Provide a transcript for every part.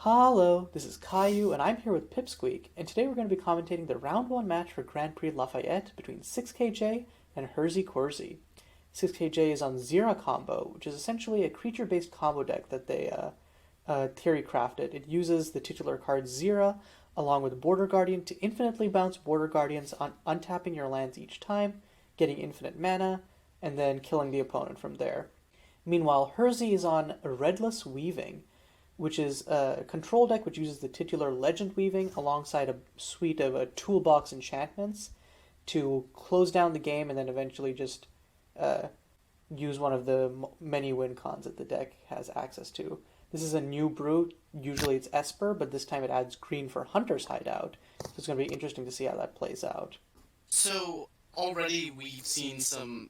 Hello, this is Caillou, and I'm here with Pipsqueak, and today we're going to be commentating the round 1 match for Grand Prix Lafayette between 6KJ and HerziQuerzi. 6KJ is on Xira combo, which is essentially a creature-based combo deck that they theory crafted. It uses the titular card Xira along with Border Guardian to infinitely bounce Border Guardians on untapping your lands each time, getting infinite mana, and then killing the opponent from there. Meanwhile, Herzi is on Redless Weaving, which is a control deck which uses the titular Legend Weaving alongside a suite of toolbox enchantments to close down the game and then eventually just uh, use one of the many win cons that the deck has access to. This is a new brew. Usually it's Esper, but this time it adds green for Hunter's Hideout. So it's going to be interesting to see how that plays out. So already we've seen some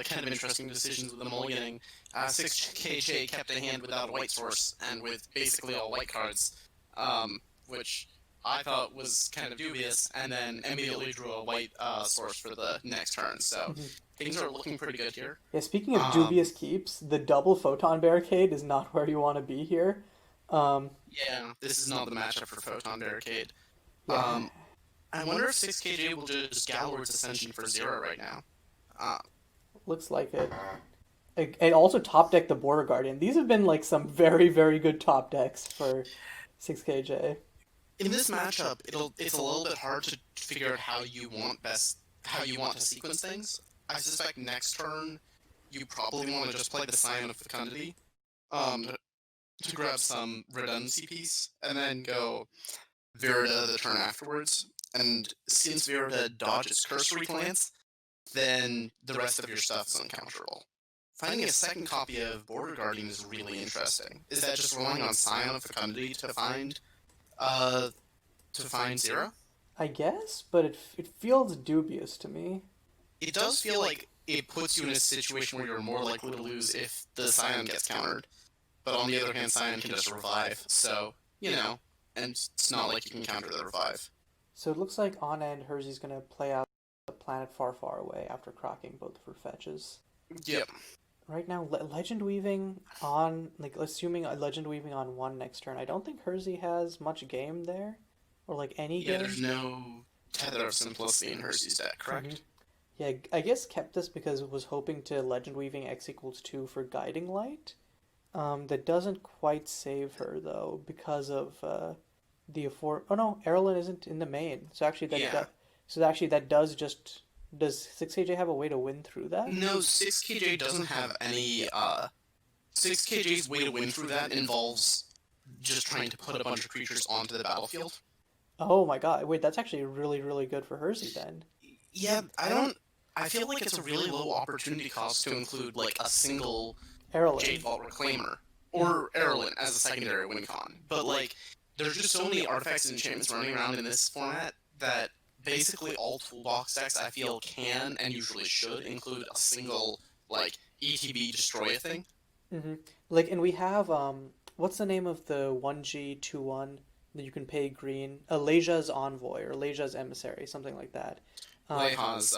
kind of interesting decisions with the mulliganing. 6KJ kept a hand without a white source and with basically all white cards, which I thought was kind of dubious, and then immediately drew a white source for the next turn. So things are looking pretty good here. Yeah, speaking of dubious keeps, the double Photon Barricade is not where you want to be here. Yeah, this is not the matchup for Photon Barricade. Yeah. I wonder if 6KJ will just Galward's Ascension for Xira right now. Looks like it. And also top deck the Border Guardian. These have been like some very, very good top decks for 6KJ. In this matchup, it's a little bit hard to figure out how you want to sequence things. I suspect next turn you probably want to just play the Scion of Fecundity, to grab some redundancy piece, and then go Virida the turn afterwards. And since Virida dodges Cursory Glance, then the rest of your stuff is uncounterable. Finding a second copy of Border Guardian is really interesting. Is that just relying on Scion of Fecundity to find Xira? I guess, but it feels dubious to me. It does feel like it puts you in a situation where you're more likely to lose if the Scion gets countered. But on the other hand, Scion can just revive, so, and it's not like you can counter the revive. So it looks like on end, Herzi's going to play out a planet far, far away after cracking both of her fetches. Yep. Right now, Legend Weaving on, like, assuming a Legend Weaving on 1 next turn, I don't think Herzi has much game there. Or, like, any game. Yeah, there's no Tether of Simplicity in Herzi's deck, correct? Yeah, I guess kept this because it was hoping to Legend Weaving X equals 2 for Guiding Light. That doesn't quite save her, though, because of the afford. Oh no, Erlen isn't in the main. So actually, that does just. Does 6KJ have a way to win through that? No, 6KJ doesn't have any. 6KJ's way to win through that involves just trying to put a bunch of creatures onto the battlefield. Oh my god, wait, that's actually really, really good for Herzi then. Yeah, I feel like it's a really low opportunity cost to include, like, a single Erlen. Jade Vault Reclaimer. Or Erlen as a secondary win con. But, like, there's just so many artifacts and enchantments running around in this format that basically all toolbox decks I feel can and usually should include a single, like, ETB destroy a thing. Like, and we have what's the name of the 1G 2/1 that you can pay green? Leja's Envoy or Leja's Emissary, something like that. Leha's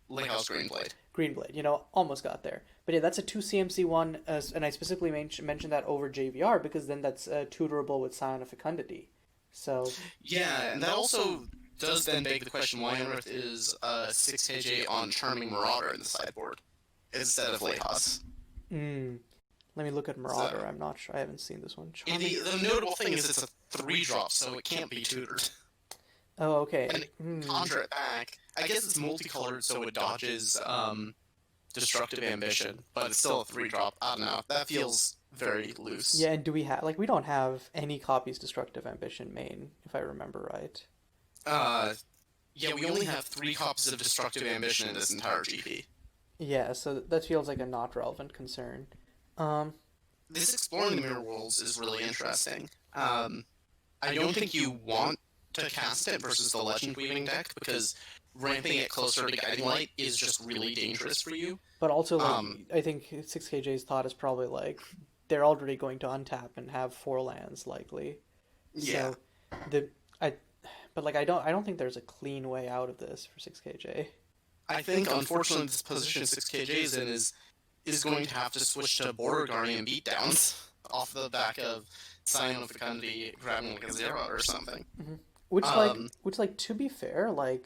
Greenblade. Greenblade, almost got there. But yeah, that's a 2 CMC one, and I specifically mentioned that over JVR because then that's tutorable with Scion of Fecundity. So yeah, and that also does then beg the question why on earth is 6KJ on Charming Marauder in the sideboard instead of Leha's? Let me look at Marauder. I'm not sure. I haven't seen this one. The notable thing is it's a 3-drop, so it can't be tutored. Oh, okay. And conjure it back. I guess it's multicolored, so it dodges Destructive Ambition, but it's still a 3-drop. I don't know. That feels very loose. Yeah, and do we have we don't have any copies Destructive Ambition main, if I remember right. Yeah, we only have 3 copies of Destructive Ambition in this entire GP. Yeah, so that feels like a not relevant concern. This exploring the mirror worlds is really interesting. I don't think you want to cast it versus the Legend Weaving deck because ramping it closer to Guiding Light is just really dangerous for you. But also, I think 6KJ's thought is probably like they're already going to untap and have 4 lands likely. Yeah. So I don't think there's a clean way out of this for 6KJ. I think unfortunately this position 6KJ is in is going to have to switch to Border Guardian beatdowns off the back of Scion of Fecundity grabbing like a Xira or something. Mm-hmm. Which, to be fair, like,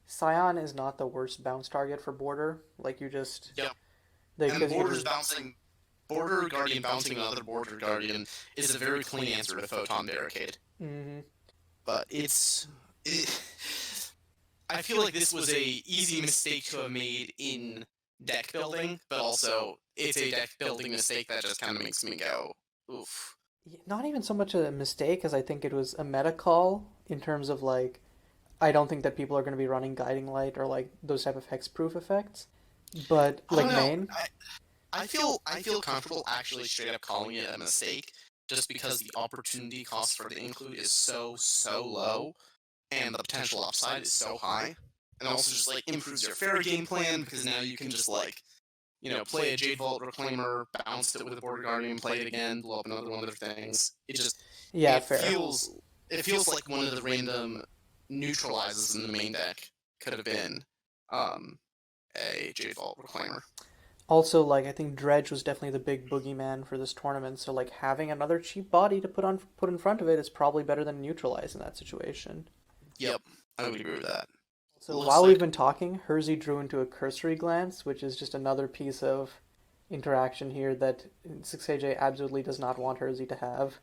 Scion is not the worst bounce target for Border. Like, you just... Yep. And Because Border Guardian bouncing another Border Guardian is a very clean answer to Photon Barricade. Mm-hmm. But I feel like this was a easy mistake to have made in deck building, but also it's a deck building mistake that just kind of makes me go, oof. Not even so much a mistake as I think it was a meta call in terms of, like, I don't think that people are going to be running Guiding Light or, like, those type of hexproof effects. But, like, main... I feel comfortable actually straight up calling it a mistake, just because the opportunity cost for the include is so low, and the potential upside is so high, and also just like improves your fair game plan because now you can just like, play a Jade Vault Reclaimer, bounce it with a Border Guardian, play it again, blow up another one of their things. Fair. It feels like one of the random neutralizes in the main deck could have been a Jade Vault Reclaimer. Also, like, I think Dredge was definitely the big boogeyman for this tournament, so, like, having another cheap body to put in front of it is probably better than Neutralize in that situation. Yep, I would agree with that. So while we've been talking, Herzi drew into a Cursory Glance, which is just another piece of interaction here that 6AJ absolutely does not want Herzi to have.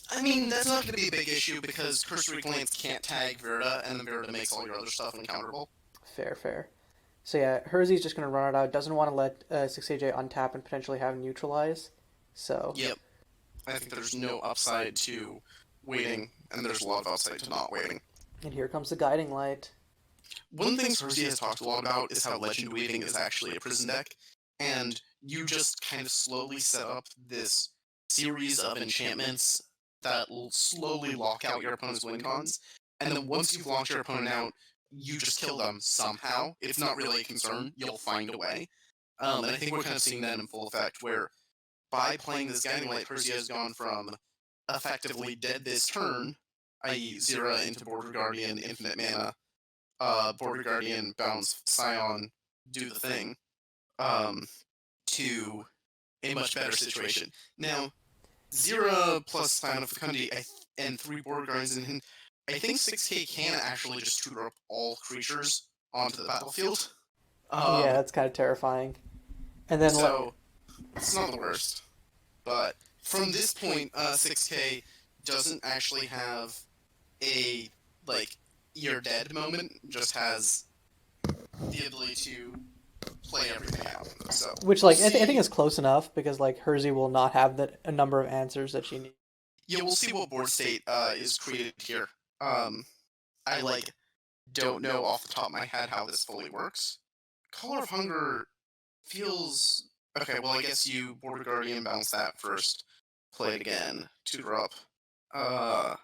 I mean, that's not going to be a big issue because Cursory Glance can't tag Virta, and then Virta makes all your other stuff uncounterable. Fair. So yeah, Herzi's just going to run it out, doesn't want to let 6AJ untap and potentially have Neutralize, so... Yep. I think there's no upside to waiting, and there's a lot of upside to not waiting. And here comes the Guiding Light. One thing Herzi has talked a lot about is how Legend Weaving is actually a prison deck, and you just kind of slowly set up this series of enchantments that will slowly lock out your opponent's win cons, and then once you've locked your opponent out, you just kill them somehow. It's not really a concern. You'll find a way. And I think we're kind of seeing that in full effect, where by playing this Guiding Light, Herzi has gone from effectively dead this turn, i.e. Xira into Border Guardian, infinite mana, Border Guardian, bounce, Scion, do the thing, to a much better situation. Now, Xira plus Scion of Fecundity and 3 Border Guardians in hand, I think 6K can actually just tutor up all creatures onto the battlefield. Yeah, that's kind of terrifying. And then so, it's not the worst. But from this point, 6K doesn't actually have a, like, you're dead moment, just has the ability to play everything out. So, which, like, I think is close enough, because, like, Herzi will not have a number of answers that she needs. Yeah, we'll see what board state is created here. I, like, don't know off the top of my head how this fully works. Color of Hunger feels... Okay, well, I guess you Border Guardian bounce that first, play it again, tutor up. I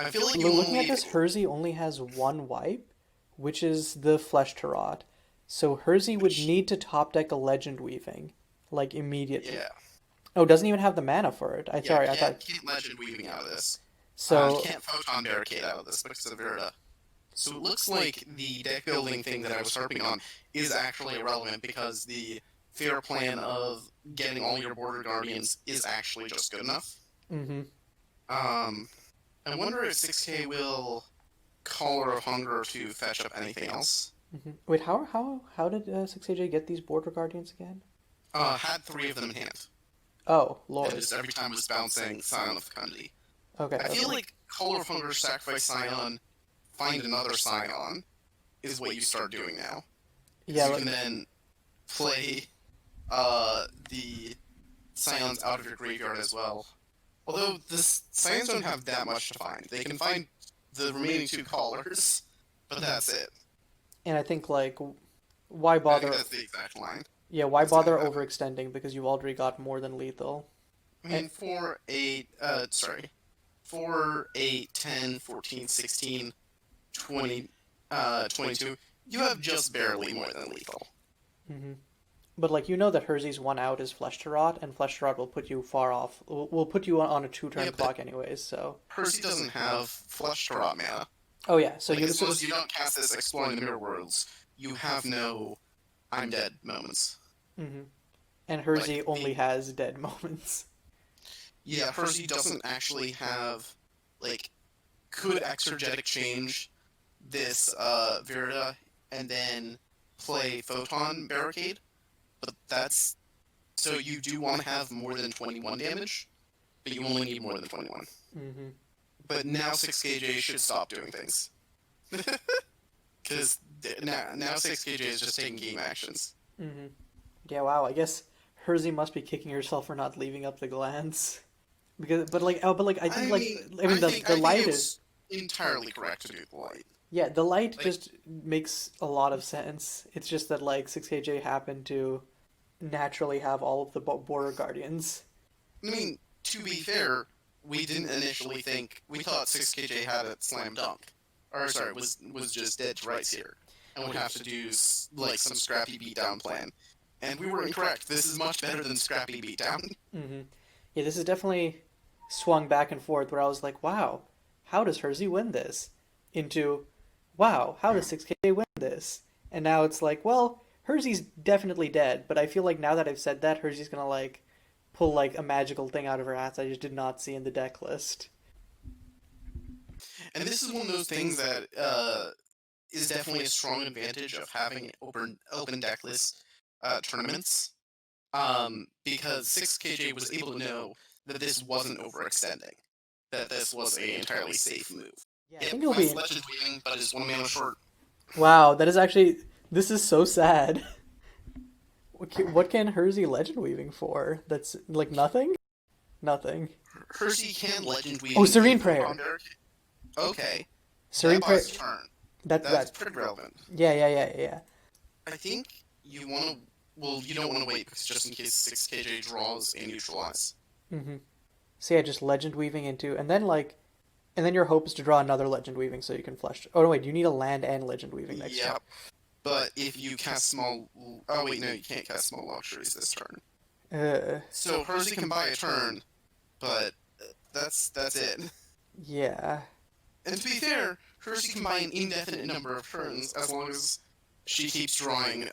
feel like looking at this, Herzi only has one wipe, which is the Flesh Tarot. So Herzi would need to top deck a Legend Weaving, like, immediately. Yeah. Oh, doesn't even have the mana for it. I thought can't Legend Weaving out of this. So you can't Photon Barricade out of this because of Virta. So it looks like the deck building thing that I was harping on is actually irrelevant because the fair plan of getting all your Border Guardians is actually just good enough. Mm-hmm. I wonder if 6K will Color of Hunger to fetch up anything else. Mm-hmm. Wait, how did 6AJ get these Border Guardians again? Had 3 of them in hand. Oh, Lord. And just every time was bouncing Scion of Fecundity. Okay. I feel like Color of Hunger, sacrifice Scion, find another Scion is what you start doing now. Yeah. You can then play the Scions out of your graveyard as well. Although the Scions don't have that much to find. They can find the remaining 2 Callers, but that's it. And I think, like, why bother... I think that's the exact line. Yeah, why bother overextending, because you've already got more than lethal. I mean, 4, 8, 10, 14, 16, 20, 22, you have just barely more than lethal. Mm-hmm. But, like, you know that Herzi's one out is Flesh to Rot, and Flesh to Rot will put you far off. Will put you on a 2-turn clock anyways, so... Herzi doesn't have Flesh to Rot mana. Oh, yeah, so like, as long as you don't cast this Exploring the Mirror Worlds, you have no I'm dead moments. Mm-hmm. And Herzi only has dead moments. Yeah, Hersey doesn't actually have, like, could exergetic change this Virida and then play Photon Barricade, but that's so you do want to have more than 21 damage, but you only need more than 21. Mm-hmm. But now 6KJ should stop doing things. Because now 6KJ is just taking game actions. Mm-hmm. Yeah, wow, I guess Hersey must be kicking herself for not leaving up the glands. Because, I think, the I think light it is... was entirely correct to do the light. Yeah, the light Like, just makes a lot of sense. It's just that, like, 6KJ happened to naturally have all of the border guardians. I mean, to be fair, we didn't initially think we thought 6KJ had it slam dunk, or sorry, was just dead to rights here, and would have to do like some scrappy beatdown plan. And we were incorrect. This is much better than scrappy beatdown. Mm-hmm. Yeah, this is definitely swung back and forth where I was like, wow, how does Hersey win this? Into, wow, how does 6KJ win this? And now it's like, well, Hersey's definitely dead, but I feel like now that I've said that, Hersey's gonna, like, pull, like, a magical thing out of her ass I just did not see in the deck list. And this is one of those things that is definitely a strong advantage of having open deckless tournaments. Because 6KJ was able to know that this wasn't overextending, that this was a entirely safe move. Yeah, I It think it'll was be... legend weaving, but it's 1 mana short. Wow, that is actually... This is so sad. What can Hersey legend weaving for? That's, like, nothing? Nothing. Hersey can legend weave. Oh, Serene Prayer. Okay. Serene That Prayer... buys turn. That's That's pretty relevant. Yeah. I think you want to. Well, you don't want to wait because just in case 6KJ draws a neutralize. Mm-hmm. So yeah, just legend weaving into, and then your hope is to draw another legend weaving so you can flush. Oh no, wait, you need a land and legend weaving next turn. Yep. But if you cast small. Oh wait, no, you can't cast small luxuries this turn. So Hersey can buy a turn, but that's it. Yeah. And to be fair, Hersey can buy an indefinite number of turns as long as she keeps drawing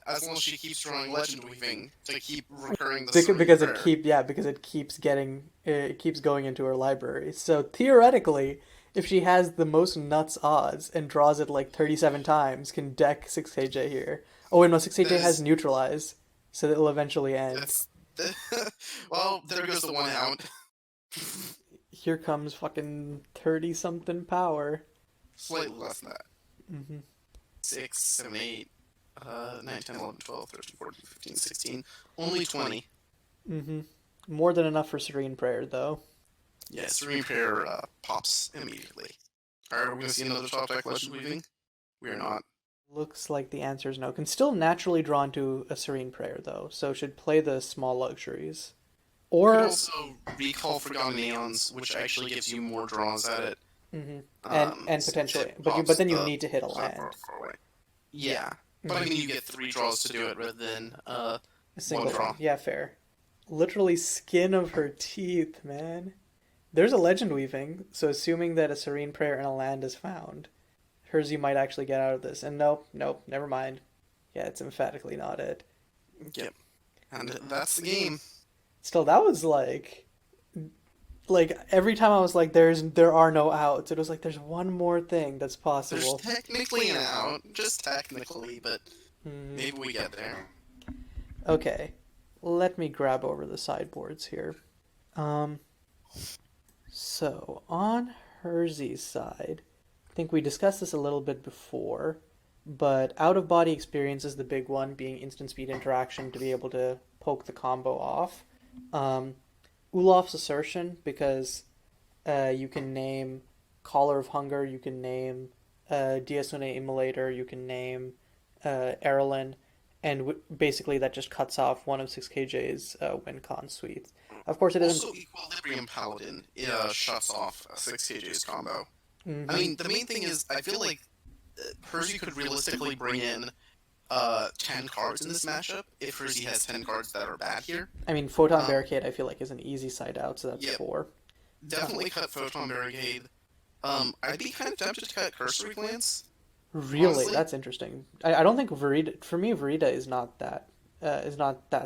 as long as she keeps drawing legend weaving to keep recurring the Serene Because Prayer. because it keeps going into her library. So theoretically, if she has the most nuts odds and draws it like 37 times, can deck 6KJ here. Oh wait, no, 6KJ has neutralize, so it'll eventually end. Well, there goes the one out. Here comes fucking 30 something power. Slightly less than that. Mm-hmm. 6, 7, 8, 9, 10, 11, 12, 13, 14, 15, 16. Only 20. Mm-hmm. More than enough for Serene Prayer, though. Yeah, Serene Prayer pops immediately. Alright, we're going to see another top deck legend weaving? We are not. Looks like the answer is no. Can still naturally draw into a Serene Prayer, though, so should play the small luxuries. You Or... could also recall Forgotten Aeons, which actually gives you more draws at it. Mm-hmm. And potentially... It But pops then you the- need to hit a far, land. far, far away. Yeah. But I mean, you get 3 draws to do it rather than A single one draw. one. Yeah, fair. Literally skin of her teeth, man. There's a legend weaving, so assuming that a Serene Prayer and a land is found, Hersey might actually get out of this. And nope, never mind. Yeah, it's emphatically not it. Yep. And that's the game. Still, that was like every time I was like, there are no outs. It was like there's one more thing that's There's possible. technically an out, just technically, but Hmm. maybe we get there. Okay, let me grab over the sideboards here. So on Hersey's side, I think we discussed this a little bit before, but out of body experience is the big one, being instant speed interaction to be able to poke the combo off. Ulaf's Assertion, because you can name Caller of Hunger, you can name Diasone Immolator, you can name Erlin, and basically that just cuts off one of 6KJ's win con suites. Of course, it isn't. Also, Equilibrium Paladin shuts off 6KJ's combo. Mhm. I mean, the main thing is, I feel like Hersey could realistically bring in 10 cards in this matchup if Hersey has 10 cards that are bad here. I mean, Photon Barricade, I feel like, is an easy side out, so that's Yep. 4. Definitely cut Photon Barricade. I'd be kind of tempted to cut Cursory Glance. Really, Honestly. that's interesting. I don't think Verida, for me, Verida is not that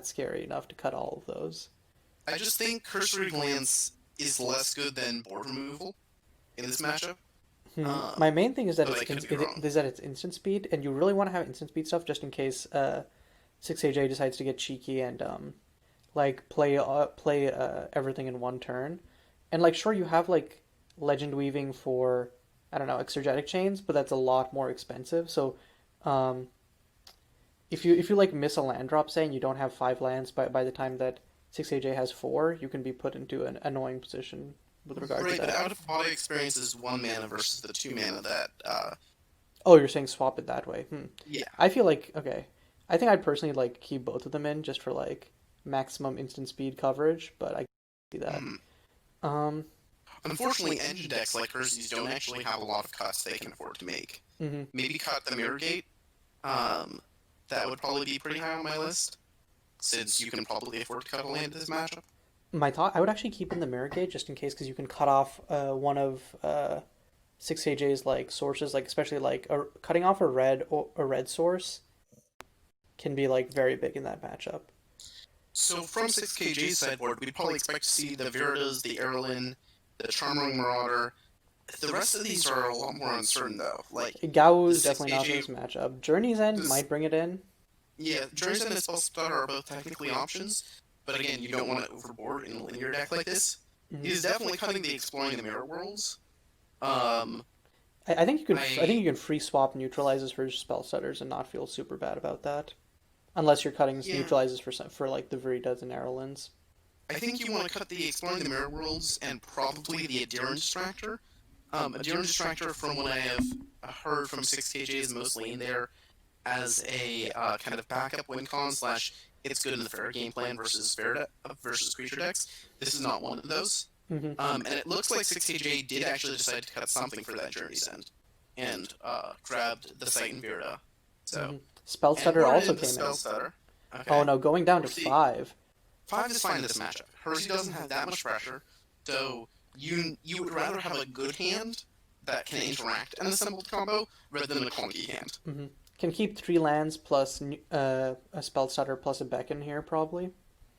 scary enough to cut all of those. I just think Cursory Glance is less good than board removal in this matchup. My main thing is that But I could be wrong. it's instant speed, and you really want to have instant speed stuff just in case 6AJ decides to get cheeky and like play everything in one turn. And like sure you have like legend weaving for I don't know, exergetic chains, but that's a lot more expensive. So um if you like miss a land drop, say, and you don't have five lands by the time that 6AJ has four, you can be put into an annoying position with regard to Right, but that. out of body experience is 1 mana versus the 2 mana that Oh, you're saying swap it that way. yeah. I feel like okay. I think I'd personally like keep both of them in just for like maximum instant speed coverage, but I can see that. Hmm. Um, Unfortunately, engine decks like Herzies don't actually have a lot of cuts they can afford to make. mhm. Maybe cut the Mirror Gate. Um, that would probably be pretty high on my list, since you can probably afford to cut a land in this matchup. My thought, I would actually keep in the mirror gate just in case, because you can cut off one of 6AJ's like sources, like especially like cutting off a red source can be like very big in that matchup. So from 6KJ's sideboard, we'd probably expect to see the Viridas, the Erlin, the Charming Marauder. The rest of these are a lot more uncertain, though. Like, Gao the is definitely not for 6KJ... this matchup. Journey's End This, might bring it in. yeah, Journey's End and Spell Stutter are both technically options, but again, you don't want to overboard in a linear deck like this. It Mhm. is definitely cutting the Exploring the Mirror Worlds. Um, I think you can I think I... you can free swap neutralizes for spell setters and not feel super bad about that. Unless you're cutting Yeah, neutralizes for like the Veritas and Arrowlands. I think you want to cut the Exploring the Mirror Worlds and probably the Adherent Distractor. Adherent Distractor, from what I have heard from 6KJ, is mostly in there as a kind of backup win con slash it's good in the fair game plan versus versus creature decks. This is not one of those. Hmm. And it looks like 6KJ did actually decide to cut something for that Journey's End and grabbed the Sight and Virta. So, Hmm. Spell and Stutter boarded also in the came Spell in. Stutter. Oh Okay. no, going down We'll to see. five. 5 is fine in this matchup. Hersey doesn't have that much pressure, so you would rather have a good hand that can interact an assembled combo rather than a clunky hand. Hmm. Can keep three lands plus a Spell Stutter plus a Beacon here probably.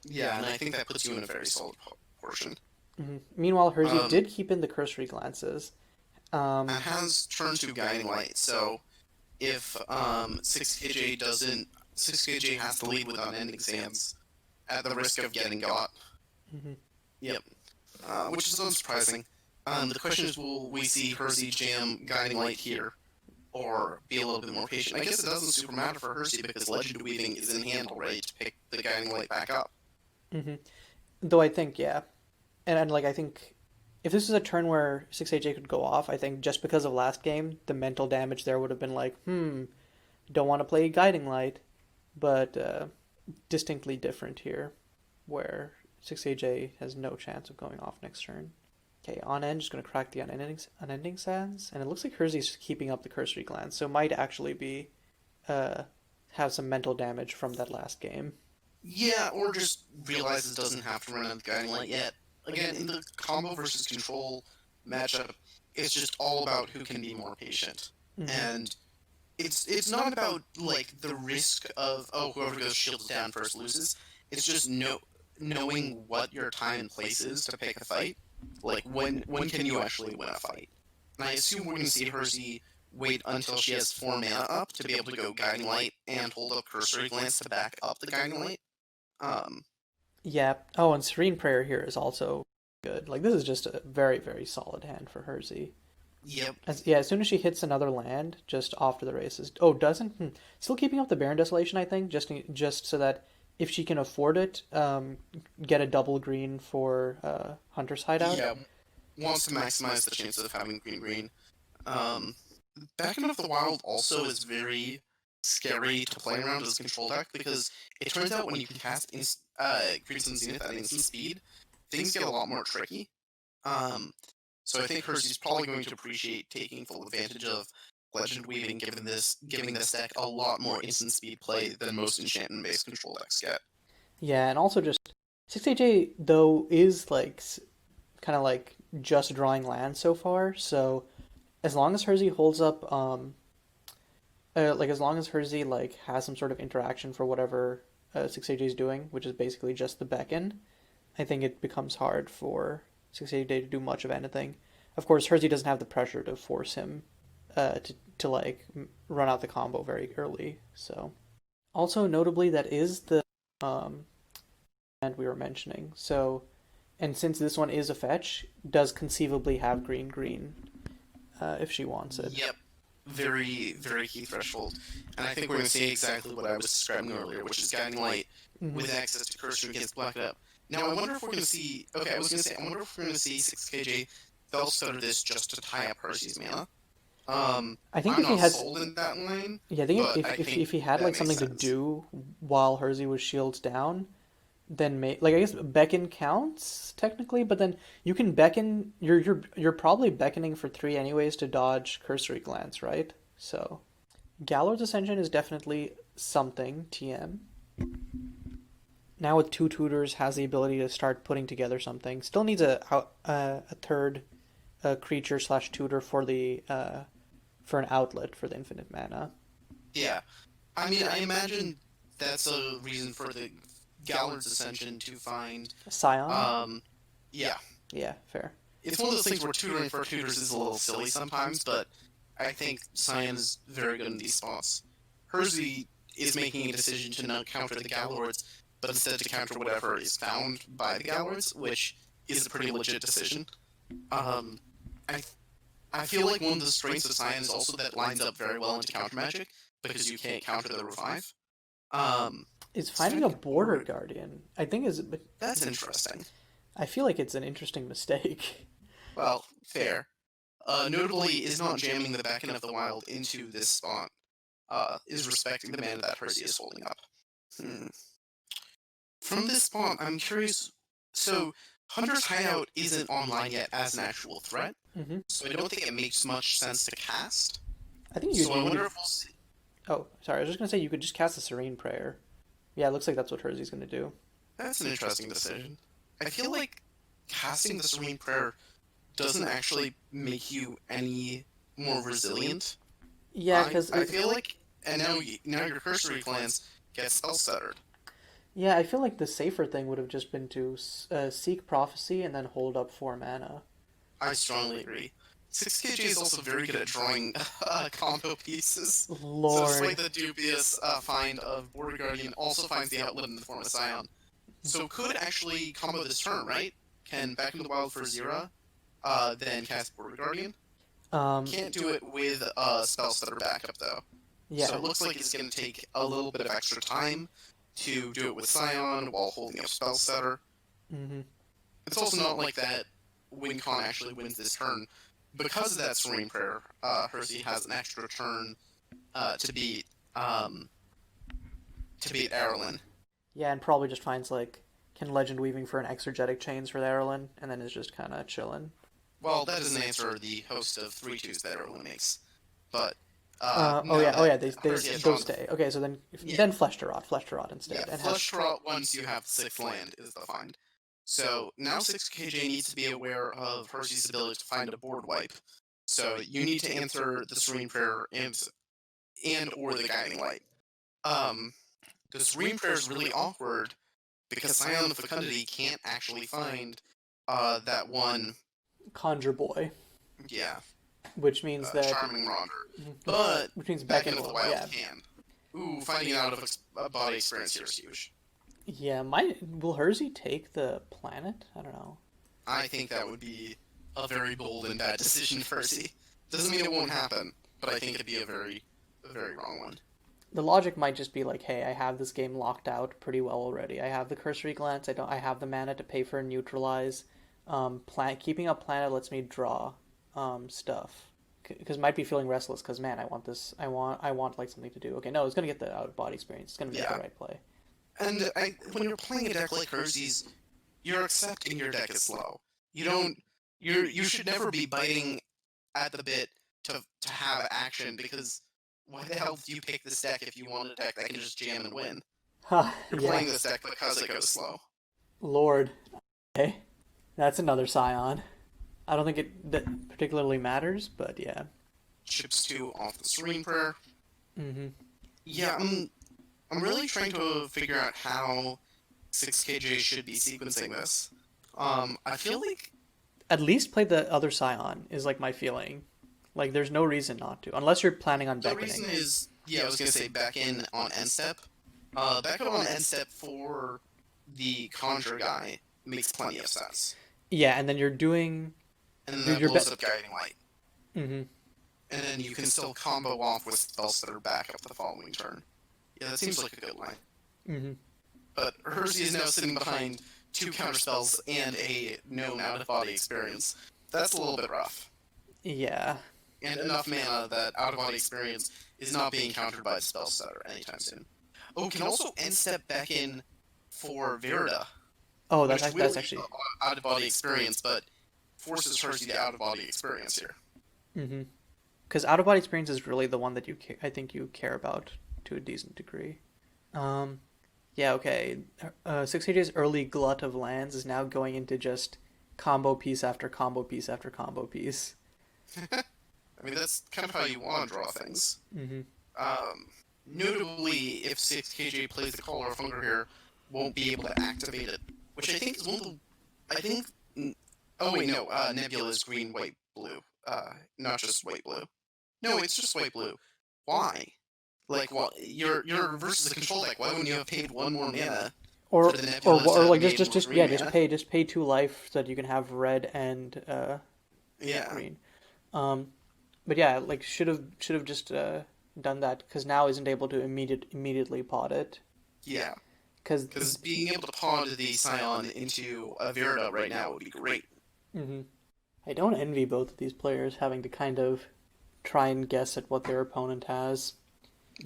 Yeah, and I think that puts you in a very solid portion. Meanwhile, Hersey Um, did keep in the Cursory Glances. and has turn 2 Guiding Light, so if 6KJ doesn't, 6KJ has to lead with unending sands at the risk of getting got. Hmm. Yep. Which is unsurprising. The question is, will we see Hersey jam Guiding Light here, or be a little bit more patient? I guess it doesn't super matter for Hersey because Legend Weaving is in hand already to pick the Guiding Light back up. Hmm. Though I think yeah, and like I think if this is a turn where 6AJ could go off, I think just because of last game, the mental damage there would have been like, don't want to play Guiding Light, but distinctly different here, where 6AJ has no chance of going off next turn. Okay, on end, just going to crack the unending sands, and it looks like Hersey's keeping up the cursory glance, so it might actually be uh, have some mental damage from that last game. Yeah, or just realizes it doesn't have to run out the Guiding Light yet. Again, in the combo versus control matchup, it's just all about who can be more patient. Hmm. And it's not about like the risk of whoever goes shields down first loses. It's just knowing what your time and place is to pick a fight. Like when can you actually win a fight? And I assume we're going to see Hersey wait until she has 4 mana up to be able to go Guiding Light and hold up Cursory Glance to back up the Guiding Light. Um, Yeah. Oh, and Serene Prayer here is also good. Like this is just a very, very solid hand for Hersey. yep. As soon as she hits another land, just off to the races. Oh, doesn't? Still keeping up the Baron Desolation, I think, just so that if she can afford it, get a double green for Hunter's Hideout. Yeah, wants to maximize the chance of having green green. Um, Backing of the Wild also is very scary to play around as a control deck because it turns out when you can cast Crimson Zenith at instant speed, things get a lot more tricky. Um, so I think Hersey's probably going to appreciate taking full advantage of Legend Weaving, giving this deck a lot more instant speed play than most enchantment-based control decks get. Yeah, and also just 6AJ though is like kind of like just drawing land so far. So as long as Hersey holds up, like as long as Hersey has some sort of interaction for whatever 6AJ is doing, which is basically just the beckon, I think it becomes hard for 6K Day to do much of anything. Of course, Herzi doesn't have the pressure to force him to like run out the combo very early. So also notably, that is the um and we were mentioning. So and since this one is a fetch, does conceivably have green green if she wants it. Yep. Very, very key threshold. And I think we're going to see exactly what I was describing earlier, which is Guiding Light with access to Cursor against Blackless. Now, I wonder if we're going to see... Okay, I was going to say, I wonder if we're going to see 6KJ Spell Stutter this just to tie up Herzi's mana. I think I'm if he not had, sold in that line, yeah, I think but I think if he had that like makes something to sense. do while Herzi was shields down, then like I guess beckon counts technically, but then you can beckon. You're probably beckoning for three anyways to dodge cursory glance, right? So Gallard's Ascension is definitely something. TM now with two tutors has the ability to start putting together something. Still needs a third creature slash tutor for the for an outlet for the infinite mana. Yeah. I mean, I imagine that's a reason for the Gallard's Ascension to find... Scion? Yeah. Yeah, fair. It's one of those things where tutoring for tutors is a little silly sometimes, but I think Cyan is very good in these spots. Herzi is making a decision to not counter the Gallards, but instead to counter whatever is found by the Gallards, which is a pretty legit decision. Um, I I feel like one of the strengths of Cyan is also that it lines up very well into counter magic, because you can't counter the revive. Is It's finding a finding a border border. guardian, I think is, That's interesting. I feel like it's an interesting mistake. Well, fair. Notably, is not jamming the Beacon of the Wild into this spot. Is respecting the mana that Herzi is holding up. Hmm. From this spot, I'm curious. So, Hunter's Hideout isn't online yet as an actual threat, hmm so I don't think it makes much sense to cast. I think So I wonder if we'll see. oh, sorry, I was just gonna say you could just cast a Serene Prayer. Yeah, it looks like that's what Herzi's gonna do. That's an interesting decision. I feel like casting the Serene Prayer doesn't actually make you any more resilient. Yeah, because I feel like, and now your cursory glance gets spell stuttered. yeah, I feel like the safer thing would have just been to seek prophecy and then hold up 4 mana. I strongly agree. 6KJ is also very good at drawing combo pieces. So despite Lord. the dubious find of Border Guardian, also finds the outlet in the form of Scion. So could actually combo this turn, right? Can back into the wild for Xira, then cast Border Guardian. Can't do it with spell stutter backup though. Yeah. So it looks like it's going to take a little bit of extra time to do it with Scion while holding up spell stutter. hmm It's also not like that WinCon actually wins this turn. Because of that Serene Prayer, Herzi has an extra turn to beat Erlen. Yeah, and probably just finds like can Legend Weaving for an exergetic chains for the Erlen, and then is just kind of chilling. Well, that doesn't answer the host of 3/2s that Erlen makes. But Oh now yeah, that they Herzi has those drawn stay. Okay, so then yeah, then Flesh to Rot instead, yeah, and has flush draw once you have 6th land is the find. So now 6KJ needs to be aware of Herzi's ability to find a board wipe. So you need to answer the Serene Prayer and or the Guiding Light. Um, the Serene Prayer is really awkward because Scion of Fecundity can't actually find that one, Conjure Boy, yeah, which means that Charming Ronder. Mhm. But which means Back Beacon into the will, Wild yeah. can. Ooh, finding out of a body experience here is huge. Yeah, will Herzi take the planet? I don't know. I think that would be a very bold and bad decision for Herzi. Doesn't mean it won't happen, but I think it'd be a very wrong one. The logic might just be like, hey, I have this game locked out pretty well already. I have the cursory glance. I have the mana to pay for and neutralize. Keeping up planet lets me draw stuff. Because might be feeling restless. Because man, I want this. I want like something to do. Okay, no, it's gonna get the out of body experience. It's gonna make the Yeah, right play. and when you're playing a deck like Herzi's, you're accepting your deck is slow. You don't. You should never be biting at the bit to have action because why the hell do you pick this deck if you want a deck that can just jam and win? Ha, You're yeah. playing this deck because it goes slow. Lord. Okay, that's another Scion. I don't think it that particularly matters, but yeah. Chips 2 off the Serene Prayer. hmm Yeah, I'm really trying to figure out how 6KJ should be sequencing this. I feel like At least play the other Scion is like my feeling. Like there's no reason not to, unless you're planning on the beckoning. reason is, yeah, I was gonna say back in on end step. Back on end step for the Conjure guy makes plenty of sense. Yeah, and then you're doing And then you're, that you're blows up Guiding Light. mm-hmm. And then you can still combo off with spells that are back up the following turn. Yeah, that seems like a good line. Mm-hmm. But Herzi is now sitting behind 2 counterspells and a known out-of-body experience. That's a little bit rough. Yeah. And enough mana that out-of-body experience is not being countered by the spell setter anytime soon. Oh, can also end step back in for Virida. Oh, Which that's will actually out-of-body experience, but forces Herzi to out-of-body experience here. mm-hmm. Because out of body experience is really the one that I think you care about to a decent degree. Yeah, okay. 6KJ's early glut of lands is now going into just combo piece after combo piece after combo piece. I mean, that's kind of how you want to draw things. Mm-hmm. Notably, if 6KJ plays the Caller of Hunger here, won't be able to activate it, which I think is one of the... I think... Oh wait, no, Nebula is green, white, blue. Not just white, blue. No, it's just white, blue. Why? Like, well, you're versus a control deck. Why wouldn't you have paid 1 more mana Or for the Nebula or to like be just able just to yeah, green just pay 2 life so that you can have red and Yeah. green. But yeah, like should have just done that because now isn't able to immediately pot it. Yeah. Because being able to pawn the Scion into a Virida right now would be great. mm-hmm. I don't envy both of these players having to kind of try and guess at what their opponent has.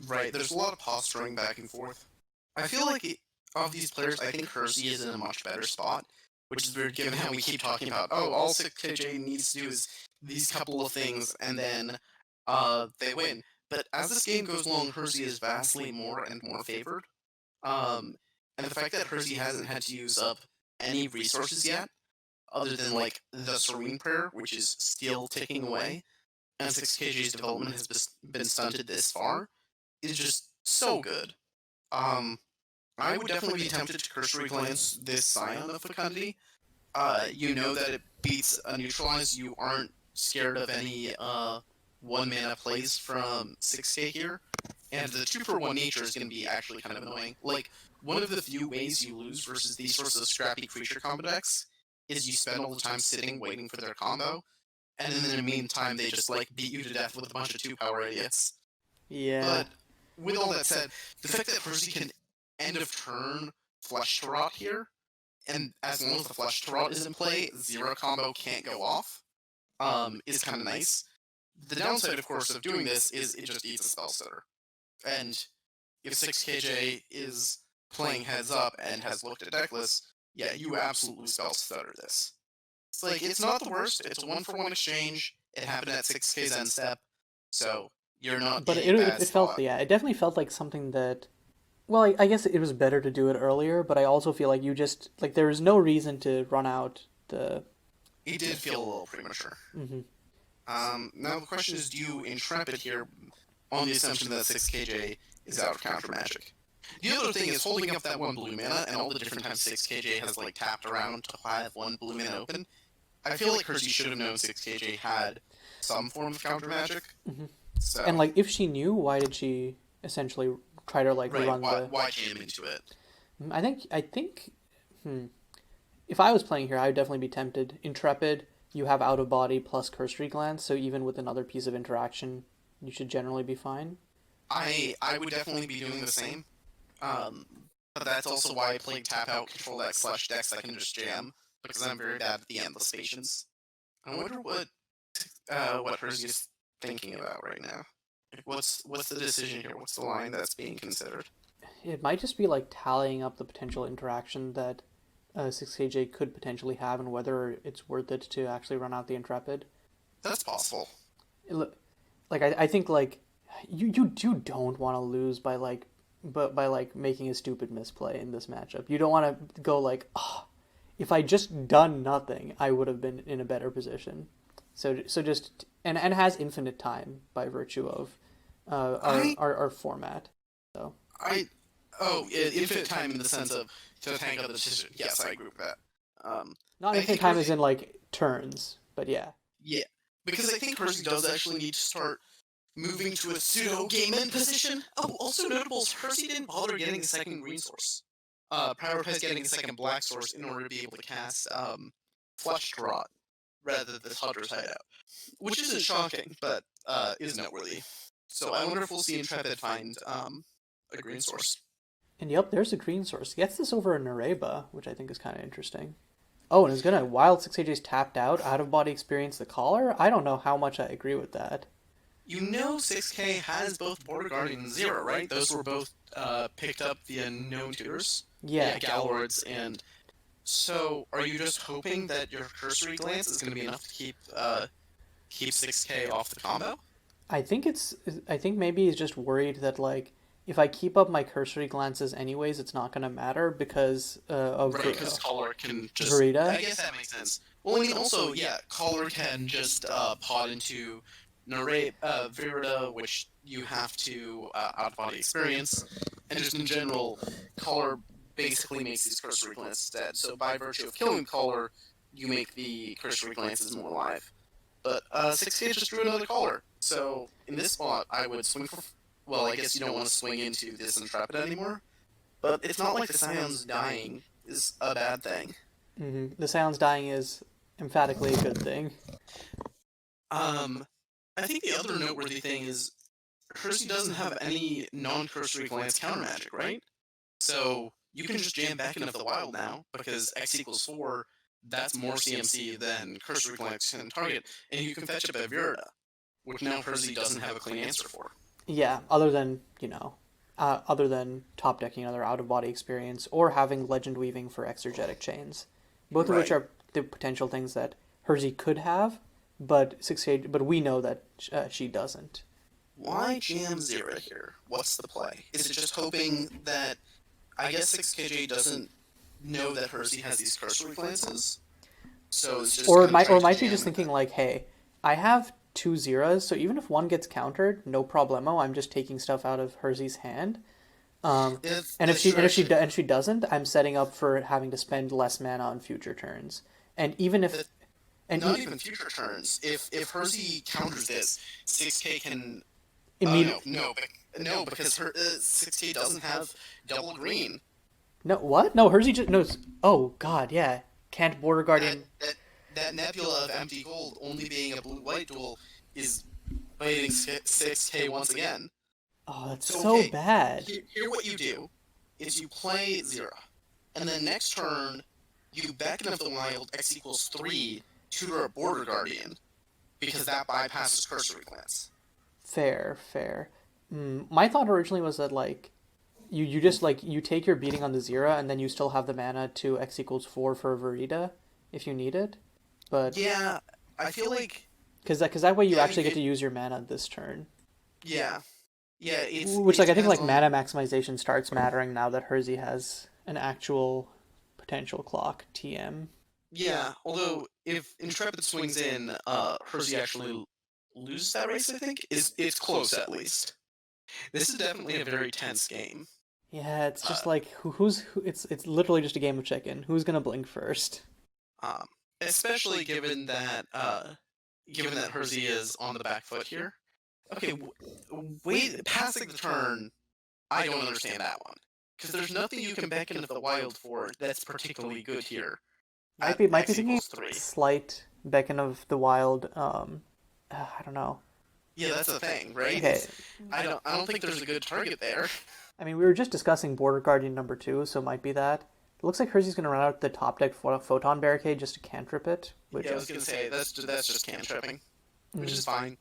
Right, there's a lot of posturing back and forth. I feel like of these players, I think Herzi is in a much better spot, which is weird given how we keep talking about, oh, all 6KJ needs to do is these couple of things, and then they win. But as this game goes along, Herzi is vastly more and more favored. And the fact that Herzi hasn't had to use up any resources yet, other than like the Serene Prayer, which is still ticking away, and 6KJ's development has been stunted this far, is just so good. I would definitely be tempted to cursory glance this Scion of Fecundity. You know that it beats a Neutralize. You aren't scared of any 1 mana plays from 6K here. And the 2-for-1 nature is going to be actually kind of annoying. Like, one of the few ways you lose versus these sorts of scrappy creature combo decks is you spend all the time sitting waiting for their combo, and then in the meantime they just, like, beat you to death with a bunch of 2-power idiots. Yeah. But with all that said, the fact that Herzi can end of turn Flesh Tarot here, and as long as the Flesh Tarot is in play, Xira combo can't go off, is kind of nice. The downside, of course, of doing this is it just eats a spell setter. And if 6KJ is playing heads up and has looked at decklist, yeah, you absolutely spell stutter this. It's like, it's not the worst, it's a 1-for-1 exchange, it happened at 6K's end step, so you're not But in a bad it felt spot. yeah, it definitely felt like something that well, I guess it was better to do it earlier, but I also feel like you just like there was no reason to run out the It did feel a little premature. mm-hmm. Now the question is, do you Intrepid here on the assumption that 6KJ is out of counter magic? The other thing is holding up that 1 blue mana and all the different times 6KJ has like tapped around to have 1 blue mana open. I feel like Herzi should have known 6KJ had some form of counter magic. Mm-hmm. So, And like if she knew, why did she essentially try to like right, run why jam into it? I think if I was playing here, I would definitely be tempted. Intrepid, you have out of body plus cursory glance, so even with another piece of interaction, you should generally be fine. I would definitely be doing the same. But that's also why I play tap out control deck / decks I can just jam, because I'm very bad at the endless patience. I wonder what Herzi is thinking about right now. What's the decision here? What's the line that's being considered? It might just be like tallying up the potential interaction that 6KJ could potentially have and whether it's worth it to actually run out the Intrepid. That's possible. Like I think like you don't want to lose by like making a stupid misplay in this matchup. You don't want to go like, oh, if I just done nothing, I would have been in a better position. So just and has infinite time by virtue of our format. So infinite time in the sense of to tank out the decision. Yes, I agree with that. Not I infinite think time Herzy, as in like turns, but yeah. yeah, because I think Herzy does actually need to start moving to a pseudo game end position. Oh, also notable is Herzy didn't bother getting a second green source. Prioritized getting a second black source in order to be able to cast Flushed Rot rather than this Hunter's Hideout, which isn't shocking, but is noteworthy. So I wonder if we'll see Intrepid find a green source. And yep, there's a green source. Gets this over a Nareba, which I think is kind of interesting. Oh, and is gonna wild 6AJ's tapped out of body experience the caller? I don't know how much I agree with that. You know 6K has both Border Guardian and Xira, right? Those were both picked up via known tutors. Yeah. Galords, and so are you just hoping that your cursory glance is going to be enough to keep 6K off the combo? I think I think maybe he's just worried that like if I keep up my cursory glances anyways, it's not gonna matter because of Right, because Caller can just... Verita. I guess that makes sense. Well, I mean, also, yeah, Caller can just pod into narrate Verita, which you have to out-of-body experience, and just in general, Caller basically makes these cursory glances dead. So by virtue of killing Caller, you make the cursory glances more alive. But 6K just drew another Caller. So in this spot, I would swing for... Well, I guess you don't want to swing into this Intrepid anymore. But it's not like the Scion's dying is a bad thing. The Scion's dying is emphatically a good thing. I think the other noteworthy thing is Herzy doesn't have any non-cursory glance counter magic, right? So you can just jam back into the wild now, because X equals 4, that's more CMC than cursory glance can target, and you can fetch up a Virida, which now Herzy doesn't have a clean answer for. Yeah, other than, other than top decking another out of body experience or having legend weaving for exergetic chains. Both of which are the potential things that Herzy could have, but we know that she doesn't. Why jam Xira here? What's the play? Is it just hoping that I guess 6KJ doesn't know that Herzy has these cursory glances? So it's just or might be just thinking like, hey, I have 2 Xiras, so even if one gets countered, no problemo. I'm just taking stuff out of Herzy's hand. And if she doesn't, I'm setting up for having to spend less mana on future turns. And even if not even future turns, if Herzy counters this, 6K can no, because her 6K doesn't have double green. No, what? No, Herzy just knows. Oh God, yeah, can't Border Guardian. That nebula of empty gold only being a blue-white duel is biting 6K once again. Oh, that's so bad. Here what you do is you play Xira, and then next turn you beckon of the wild X equals 3 tutor a Border Guardian, because that bypasses cursory glance. Fair. My thought originally was that like you just like you take your beating on the Xira and then you still have the mana to X equals 4 for Verita if you need it. But yeah, I feel like because that way you actually get to use your mana this turn. Yeah. Which like I think like mana maximization starts mattering now that Herzy has an actual potential clock TM. Yeah, although if Intrepid swings in, Herzy actually loses that race. I think it's close at least. This is definitely a very tense game. Yeah, it's just like it's literally just a game of chicken. Who's gonna blink first? Especially given that Herzy is on the back foot here. Okay, wait, passing the turn, I don't understand that one. Because there's nothing you can beckon of the wild for that's particularly good here. Might be thinking slight beckon of the wild. I don't know. Yeah, that's the thing, right? Okay. I don't think there's a good target there. I mean, we were just discussing Border Guardian number 2, so it might be that. It looks like Herzy's going to run out the top deck Photon Barricade just to cantrip it. Which I was going to say, that's just cantripping, which is fine.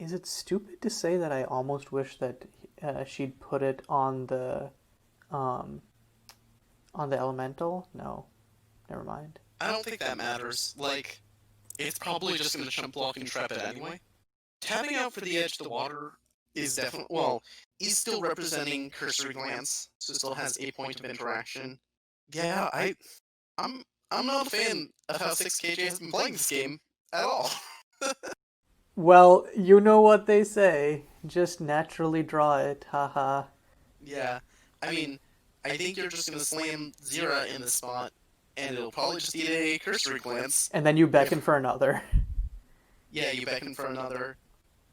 Is it stupid to say that I almost wish that she'd put it on the elemental? No, never mind. I don't think that matters. Like, it's probably just going to chump block Intrepid anyway. Tapping out for the edge of the water is definitely, well, he's still representing cursory glance, so still has a point of interaction. Yeah, I'm not a fan of how 6KJ has been playing this game at all. Well, you know what they say. Just naturally draw it, haha. Yeah, I mean, I think you're just going to slam Xira in this spot, and it'll probably just eat a cursory glance. And then you beckon for another. Yeah, you beckon for another,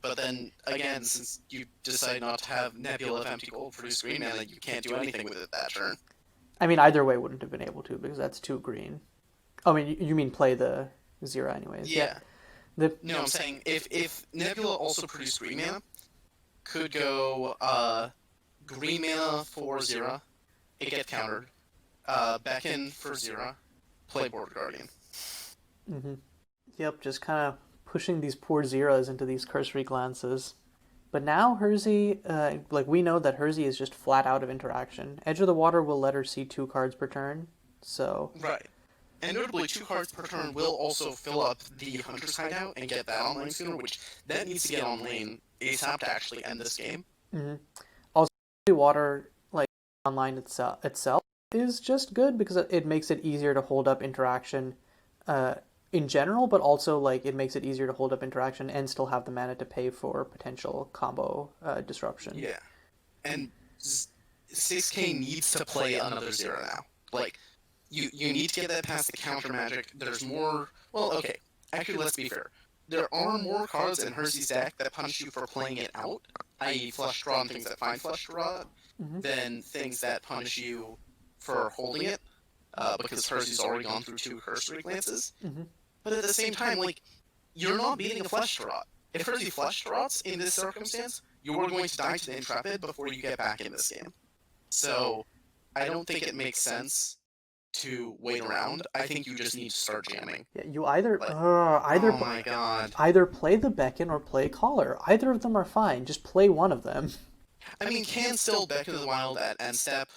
but then, again, since you decide not to have Nebula of Empty Gold produce green mana, you can't do anything with it that turn. I mean, either way wouldn't have been able to, because that's 2 green. I mean, you mean play the Xira anyways. Yeah. The... No, I'm saying, if Nebula also produced green mana, could go, green mana for Xira, it gets countered, beckon for Xira, play Border Guardian. Mm-hmm. Yep, just kind of pushing these poor Xiras into these cursory glances. But now Herzi, we know that Herzi is just flat out of interaction. Edge of the Water will let her see 2 cards per turn, so... Right. And notably, 2 cards per turn will also fill up the Hunter's Hideout and get that online sooner, which that needs to get on lane ASAP to actually end this game. Mm-hmm. Also, Edge of the Water, online itself is just good because it makes it easier to hold up interaction in general, but also it makes it easier to hold up interaction and still have the mana to pay for potential combo disruption. Yeah, and 6K needs to play another Xira now. You need to get that past the counter magic. There's more. Well, okay. Actually, let's be fair. There are more cards in Herzi's deck that punish you for playing it out, i.e., flush draw and things that find flush draw, than things that punish you for holding it, because Herzi's already gone through 2 cursory glances. Mm-hmm. But at the same time, you're not beating a flesh draw. If Herzi flesh draws in this circumstance, you are going to die to the Intrepid before you get back in this game. So, I don't think it makes sense to wait around. I think you just need to start jamming. Yeah, you either oh my god. Either play the beckon or play caller. Either of them are fine. Just play one of them. I mean, can still beckon to the wild at end step,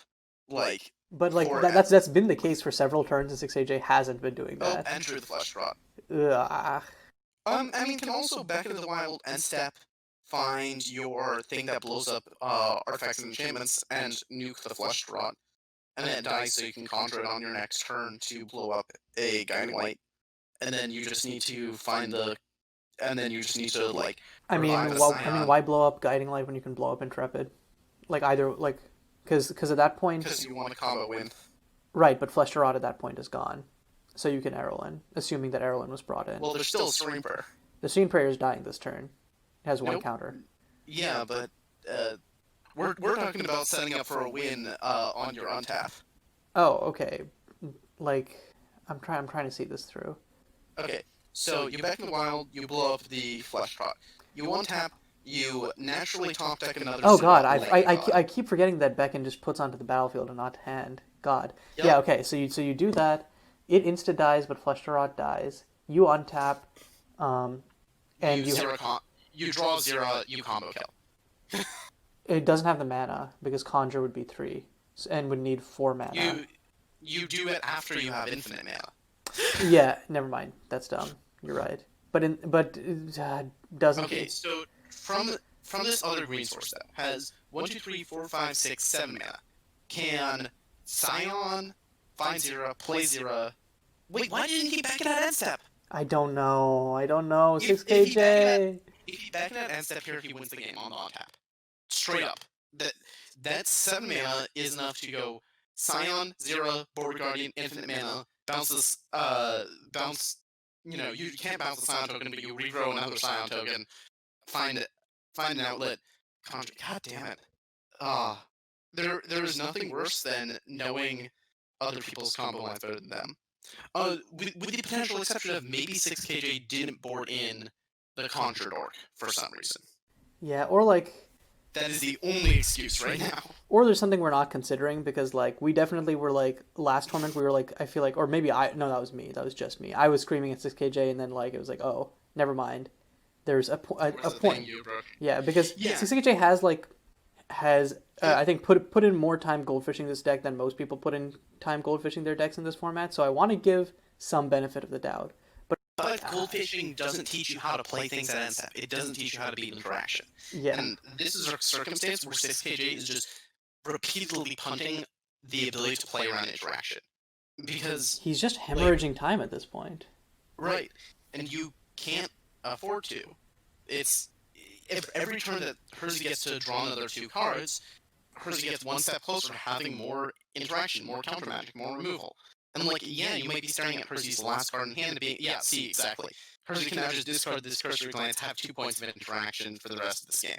But that's been the case for several turns, and 6AJ hasn't been doing that. Oh, enter the flesh draw. Ugh. I mean, can also beckon to the wild end step, find your thing that blows up artifacts and enchantments, and nuke the flesh draw. And then it dies so you can conjure it on your next turn to blow up a Guiding Light. And then you just need to find the... And then you just need to, why blow up Guiding Light when you can blow up Intrepid? Because at that point... Because you want a combo win. Right, but Flesh Rod at that point is gone. So you can Arrowin, assuming that Arrowin was brought in. Well, there's still Serene Prayer. The Serene Prayer is dying this turn. It has 1 counter. Yeah, but... We're talking about setting up for a win on your untap. Oh, okay. I'm trying to see this through. Okay, so you beckon the wild, you blow up the flesh pot. You untap, you naturally top deck another. Oh god, I keep forgetting that beckon just puts onto the battlefield and not to hand. God. Yep. Yeah. Okay. So you do that. It insta dies, but Flesh to Rot dies. You untap, and you draw Xira, you combo kill. It doesn't have the mana because Conjure would be 3 and would need 4 mana. You do it after you have infinite mana. Yeah, never mind. That's dumb. You're right. But doesn't. Okay, so from this other green source that has 1, 2, 3, 4, 5, 6, 7 mana, can Scion find Xira, play Xira? Wait, why didn't he back it at end step? I don't know. 6KJ. If he back it at end step here, he wins the game on tap. Straight up. That 7 mana is enough to go Scion, Xira, Border Guardian, infinite mana, bounce. You can't bounce the Scion token, but you regrow another Scion token, find an outlet, conjure. God damn it. There is nothing worse than knowing other people's combo lines better than them. With the potential exception of maybe 6KJ didn't board in the Conjured Orc for some reason. Yeah, or that is the only excuse right now. Or there's something we're not considering because we definitely were last tournament we were I feel or maybe that was me. That was just me. I was screaming at 6KJ and then it was oh, never mind. There's a point. Yeah, because 6KJ has I think put in more time goldfishing this deck than most people put in time goldfishing their decks in this format. So I want to give some benefit of the doubt. But goldfishing doesn't teach you how to play things at end step. It doesn't teach you how to beat interaction. Yeah. And this is a circumstance where 6KJ is just repeatedly punting the ability to play around interaction. Because he's just hemorrhaging time at this point. Right. And you can't afford to. If every turn that Herzi gets to draw another 2 cards, Herzi gets one step closer to having more interaction, more counter magic, more removal. And like, yeah, you might be staring at Herzi's last card in hand and being, yeah, see, exactly. Herzi can now just discard this cursory glance, have 2 points of interaction for the rest of this game.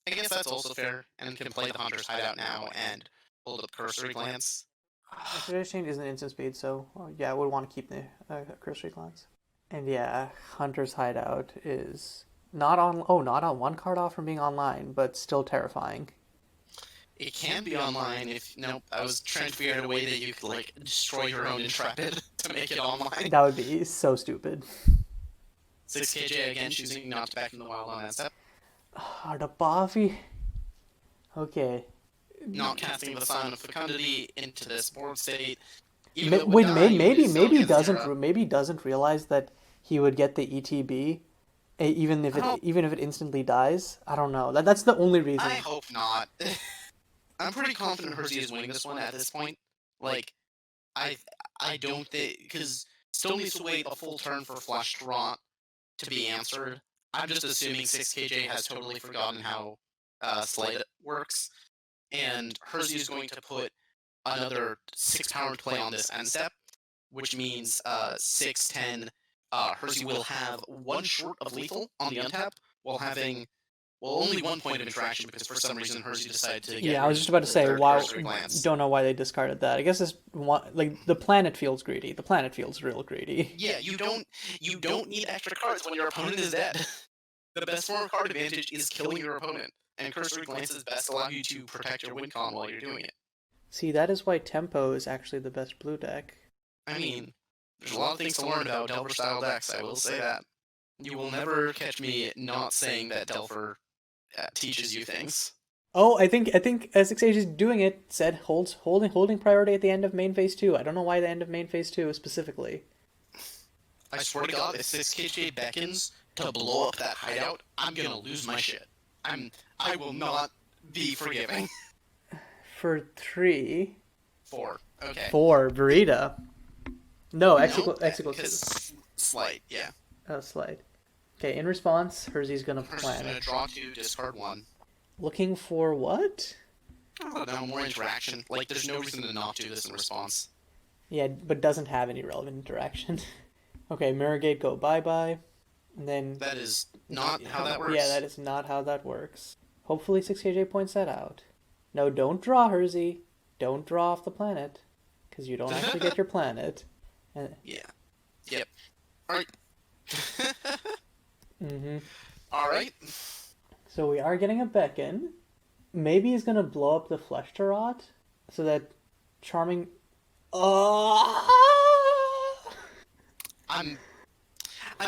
I guess that's also fair, and can play the Hunter's Hideout now and hold up cursory glance. Today's change isn't instant speed, so yeah, I would want to keep the cursory glance. And yeah, Hunter's Hideout is not on one card off from being online, but still terrifying. It can be online if, no, I was trying to figure out a way that you could, like, destroy your own Intrepid to make it online. That would be so stupid. 6KJ again, choosing not to back in the wild on that step. The Buffy. Okay. Not casting the Sign of Fecundity into this board state. Maybe he doesn't realize that he would get the ETB, even if it instantly dies. I don't know. That's the only reason. I hope not. I'm pretty confident Herzi is winning this one at this point. Like, I don't think, because still needs to wait a full turn for Flush Rot to be answered. I'm just assuming 6KJ has totally forgotten how Slate works, and Herzi is going to put another 6 power play on this end step, which means 6-10. Herzi will have 1 short of lethal on the untap, while having only 1 point of interaction, because for some reason Herzi decided to get I was just about to say, wow, glance. Don't know why they discarded that. I guess it's like the planet feels greedy. The planet feels real greedy. Yeah, you don't need extra cards when your opponent is dead. The best form of card advantage is killing your opponent, and cursory glances best allow you to protect your win column while you're doing it. See, that is why Tempo is actually the best blue deck. I mean, there's a lot of things to learn about Delver-style decks, I will say that. You will never catch me not saying that Delver teaches you things. Oh, I think S6H is doing it. Said holding priority at the end of main phase 2. I don't know why the end of main phase 2 specifically. I swear to God, if 6KJ beckons to blow up that hideout, I'm gonna lose my shit. I will not be forgiving. For 3. 4. Okay. 4. Burrito. No, Exequel. Slide, yeah. Oh, slide. Okay, in response, Herzi's gonna plan gonna draw 2, discard 1. Looking for what? I don't know, more interaction. Like, there's no reason to not do this in response. Yeah, but doesn't have any relevant interaction. Okay, Mirror Gate, go bye-bye. And then... That is not how that works. Yeah, that is not how that works. Hopefully 6KJ points that out. No, don't draw, Herzi. Don't draw off the planet. Because you don't actually get your planet. Yeah. Yep. Alright. Alright. So we are getting a beckon. Maybe he's gonna blow up the Flesh Tarot so that Charming... I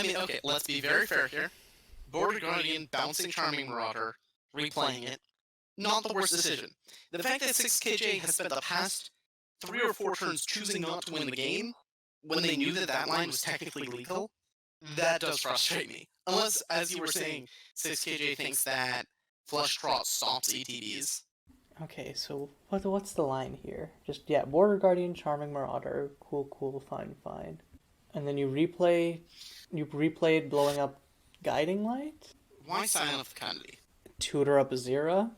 mean, okay, let's be very fair here. Border Guardian bouncing Charming Marauder, replaying it, not the worst decision. The fact that 6KJ has spent the past 3 or 4 turns choosing not to win the game, when they knew that that line was technically legal, that does frustrate me. Unless, as you were saying, 6KJ thinks that Flush Trot stops ETBs. Okay, so what's the line here? Just, yeah, Border Guardian, Charming Marauder, cool, fine. And then you replay it blowing up Guiding Light? Why Silent Fecundity? Tutor up a Xira?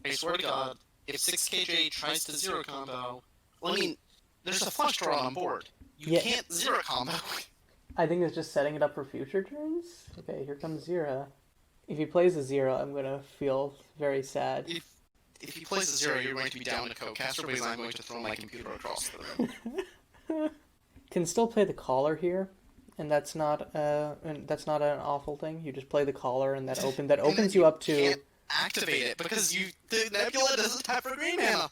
I swear to God, if 6KJ tries to Xira combo... Well, I mean, there's a Flush Draw on board. You can't Xira combo. I think it's just setting it up for future turns? Okay, here comes Xira. If he plays a Xira, I'm gonna feel very sad. If he plays a Xira, you're going to be down to co-caster, because I'm going to throw my computer across the room. Can still play the Caller here, and that's not an awful thing. You just play the Caller, and that opens you up to... You can't activate it, because the Nebula doesn't tap for green mana!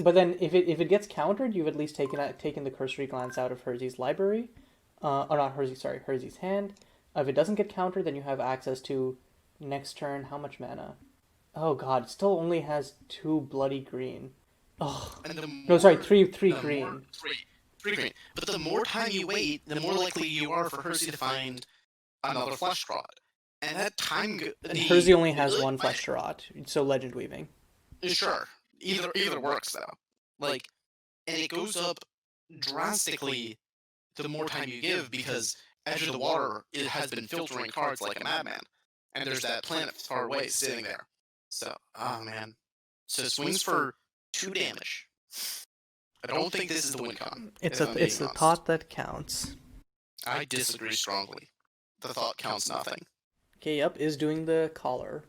But then, if it gets countered, you've at least taken the Cursory Glance out of Herzi's library. Herzi's hand. If it doesn't get countered, then you have access to next turn. How much mana? Oh god, it still only has 2 bloody green. Oh. No, sorry, 3 green. 3 green. But the more time you wait, the more likely you are for Herzi to find another Flesh Trot. And that time... And Herzi only has 1 Flesh Trot, so Legend Weaving. Sure. Either works, though. Like, and it goes up drastically the more time you give, because Edge of the Water, it has been filtering cards like a madman. And there's that planet far away sitting there. So, oh man. So swings for 2 damage I don't think this is the win con. It's if I'm it's being the honest. thought that counts. I disagree strongly. The thought counts nothing. Okay, yep, is doing the collar.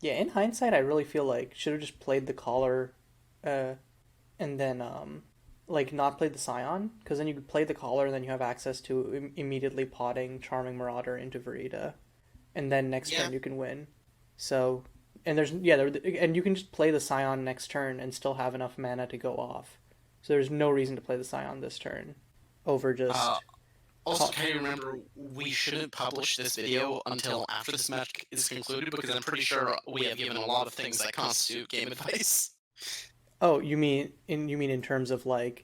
Yeah, in hindsight, I really feel like should have just played the collar, uh, and then like not played the Scion, because then you could play the collar, and then you have access to immediately potting Charming Marauder into Verita, and then next Yeah. turn you can win. So, and and you can just play the Scion next turn and still have enough mana to go off. So there's no reason to play the Scion this turn, over just. Also, can you remember, we shouldn't publish this video until after this match is concluded, because I'm pretty sure we have given a lot of things that constitute game advice. Oh, you mean in terms of like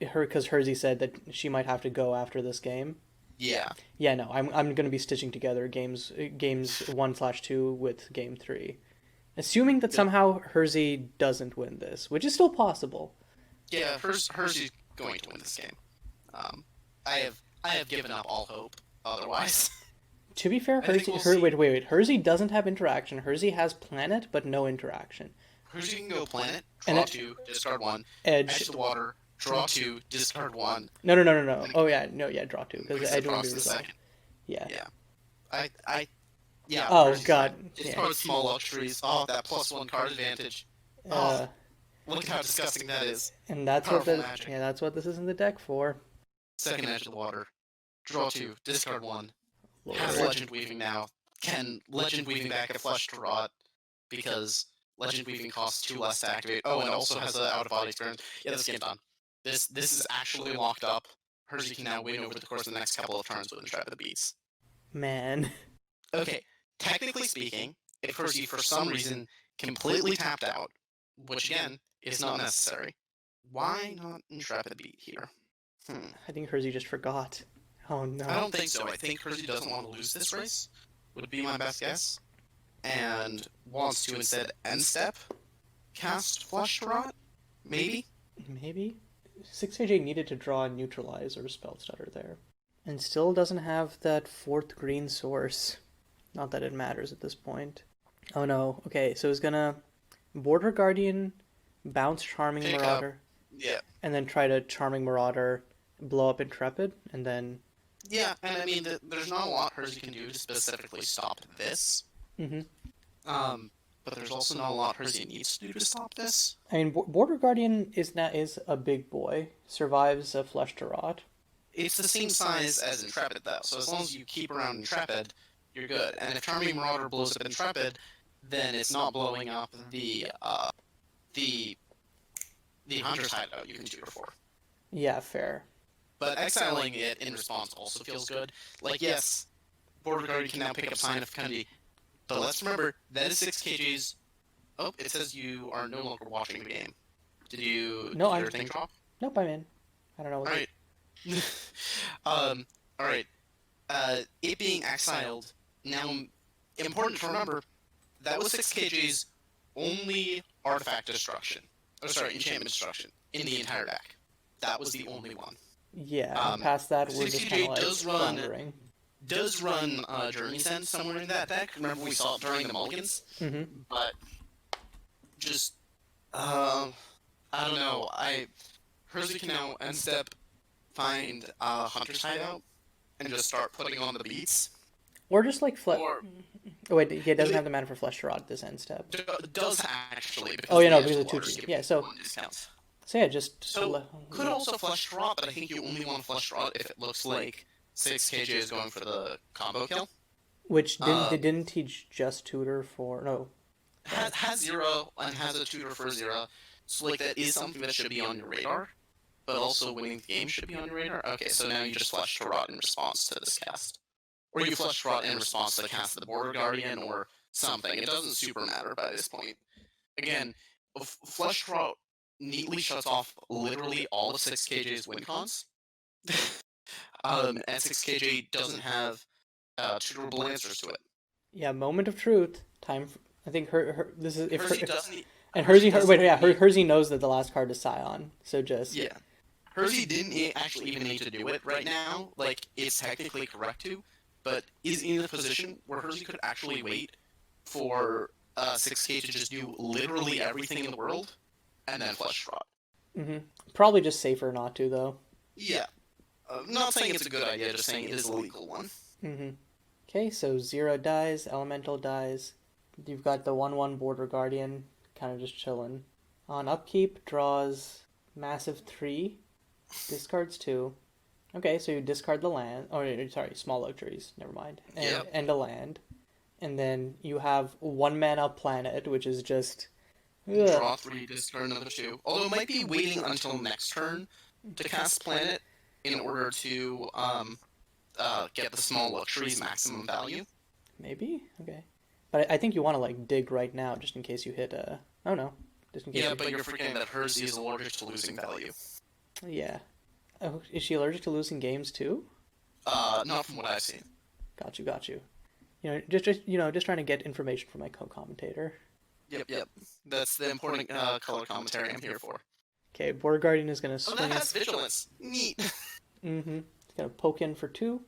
her, because Herzi said that she might have to go after this game. Yeah. Yeah, no, I'm gonna be stitching together games 1/2 with game 3, assuming that somehow Herzi doesn't win this, which is still possible. Yeah, Herzi's going to win this game. I have given up all hope otherwise. To be fair, wait. Herzi doesn't have interaction. Herzi has planet, but no interaction. Herzi can go planet, draw 2, discard 1, edge the water, draw 2, discard 1. No. Oh yeah, draw 2 because edge will be the resolved. second. Yeah. Yeah. Oh Herzi's god. fine. Discard small luxuries. Oh, that +1 card advantage. Look at how disgusting that is. And that's Powerful what magic. that's what this is in the deck for. Second edge of the water. Draw 2, discard 1. Lord. Has Legend Weaving now. Can Legend Weaving back a Flesh to Rot? Because Legend Weaving costs 2 less to activate. Oh, and also has an out-of-body experience. Yeah, this game's done. This is actually locked up. Herzi can now win over the course of the next couple of turns with Intrepid Beats. Man. Okay, technically speaking, if Herzi for some reason completely tapped out, which again is not necessary, why not Intrepid Beat here? I think Herzi just forgot. Oh no. I don't think so. I think Herzi doesn't want to lose this race, would be my best guess, and wants to instead end step cast Flush to Rot? Maybe? Maybe? 6AJ needed to draw a Neutralize or a Spell Stutter there. And still doesn't have that 4th green source. Not that it matters at this point. Oh no. Okay, so he's gonna Border Guardian, bounce Charming Pick Marauder. Yeah. And then try to Charming Marauder, blow up Intrepid, and then... Yeah, and I mean, there's not a lot Herzi can do to specifically stop this. Mm-hmm. But there's also not a lot Herzi needs to do to stop this. I mean, Border Guardian is a big boy. Survives a Flesh to Rot. It's the same size as Intrepid, though, so as long as you keep around Intrepid, you're good. And if Charming Marauder blows up Intrepid, then it's not blowing up the Hunter's Hideout you can tutor for. Yeah, fair. But exiling it in response also feels good. Like, yes, Border Guardian can now pick up Sign of Fecundity, but let's remember, that is 6 kgs. Oh, it says you are no longer watching the game. Did you... No, did your thing drop? Nope, I'm in. I don't know what... Alright. Alright. It being exiled, now, important to remember, that was 6 kgs only artifact destruction. Enchantment destruction in the entire deck. That was the only one. Yeah, past that, we're just kind of like floundering. Does run Journey's End somewhere in that deck. Remember we saw it during the Mulligans? Mm-hmm. But, just, I don't know. Herzi can now end step find Hunter's Hideout and just start putting on the beats. Or just like Or... Oh wait, he doesn't have the mana for Flesh to Rot at this end step. Does actually. Because because of 2G. Yeah, so yeah, just... So, could also Flesh to Rot, but I think you only want Flesh to Rot if it looks like 6 KJ is going for the combo kill. Which, didn't he just tutor for... No. Has Xira, and has a tutor for Xira, so like that is something that should be on your radar, but also winning the game should be on your radar. Okay, so now you just Flesh to Rot in response to this cast. Or you Flesh to Rot in response to the cast of the Border Guardian, or something. It doesn't super matter by this point. Again, Flesh to Rot neatly shuts off literally all of 6 KJ's win cons. And 6 KJ doesn't have tutorable answers to it. Yeah, moment of truth. Time for, I think this is... Herzi knows that the last card is Scion, so just... Yeah. Herzi didn't actually even need to do it right now. Like, it's technically correct to, but is in a position where Herzi could actually wait for 6K to just do literally everything in the world, and then Flesh to Rot. Mm-hmm. Probably just safer not to, though. Yeah. Not saying it's a good idea, just saying it is a legal one. Mm-hmm. Okay, so Zero dies, Elemental dies. You've got the 1/1 Border Guardian kind of just chilling. On upkeep, draws massive 3, discards 2. Okay, so you discard the land. Oh, sorry, small luxuries. Never mind. Yep. And a land. And then you have 1 mana planet, which is just. Ugh. Draw 3, discard another 2. Although it might be waiting until next turn to cast Planet in order to get the small luxuries maximum value. Maybe? Okay. But I think you want to, like, dig right now just in case you hit a. Oh no. Just in case Yeah, you... but you're forgetting that Herzi is allergic to losing value. Yeah. Oh, is she allergic to losing games too? Not from what I've seen. Got you, got you. Just trying to get information from my co-commentator. Yep. That's the important color commentary I'm here for. Okay, Border Guardian is gonna Oh, swing. that has vigilance. Neat. Mm-hmm. He's gonna poke in for 2.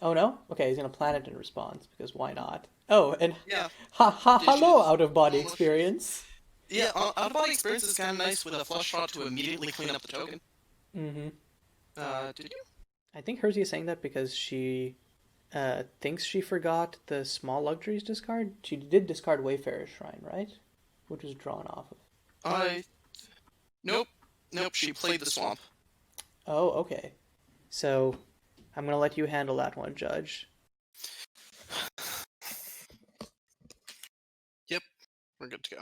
Oh no? Okay, he's gonna planet in response because why not? Oh, and Yeah. hello, out of body Almost. experience. Yeah, out of body experience is kind of nice with a flush shot to immediately clean up the token. Mm-hmm. Did you? I think Hersey is saying that because she thinks she forgot the small luxuries discard. She did discard Wayfarer's Shrine, right? Which was drawn off of. Nope. She played the swamp. Oh, okay. So I'm gonna let you handle that one, Judge. Yep, we're good to go.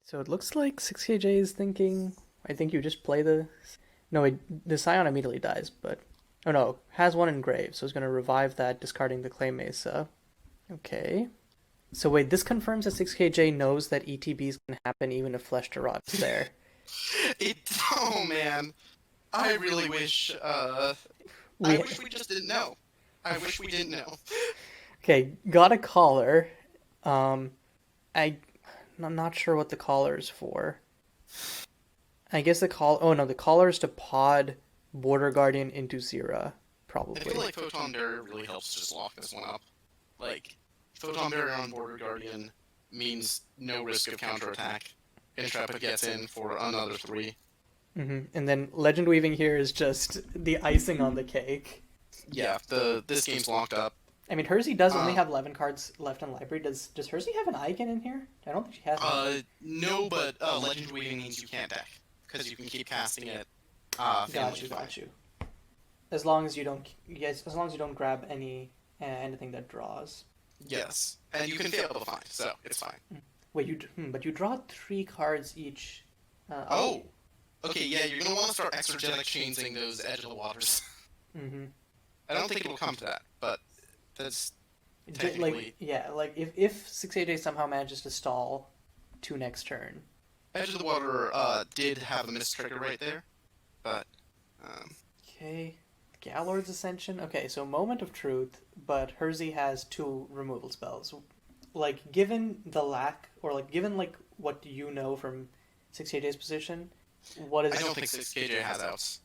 So it looks like 6KJ is thinking. I think you just play the. No, the Scion immediately dies, but. Oh no, has 1 engraved, so it's gonna revive that, discarding the Clay Mesa. Okay. So wait, this confirms that 6KJ knows that ETBs can happen even if Flesh to Rot is there. Oh man. I really wish, I wish we just didn't know. I wish we didn't know. Okay, got a collar. I'm not sure what the collar is for. I guess the collar is to pod Border Guardian into Xira, probably. I feel like Photon Barrier really helps just lock this one up. Like, Photon Barrier on Border Guardian means no risk of counterattack. Intrepid gets in for another 3. Mm-hmm. And then Legend Weaving here is just the icing on the cake. Yeah, this game's locked up. I mean, Hersey does only have 11 cards left in library. Does Hersey have an icon in here? I don't think she has. No, but Legend Weaving means you can't deck because you can keep casting it. Got you. As long as you don't grab anything that draws. Yes, and you can fail to find, so it's fine. Wait, but you draw 3 cards each. Okay, yeah, you're gonna want to start exergetic chainsing those edge of the waters. Mm-hmm. I don't think it'll come to that, but that's Like if 6AJ somehow manages to stall 2 next turn. edge of the water did have a miss trigger right there, but Okay, Galord's Ascension. Okay, so Moment of Truth, but Hersey has 2 removal spells. Like, given the lack, or like given like what you know from 6AJ's position, what is? I don't think 6KJ has outs.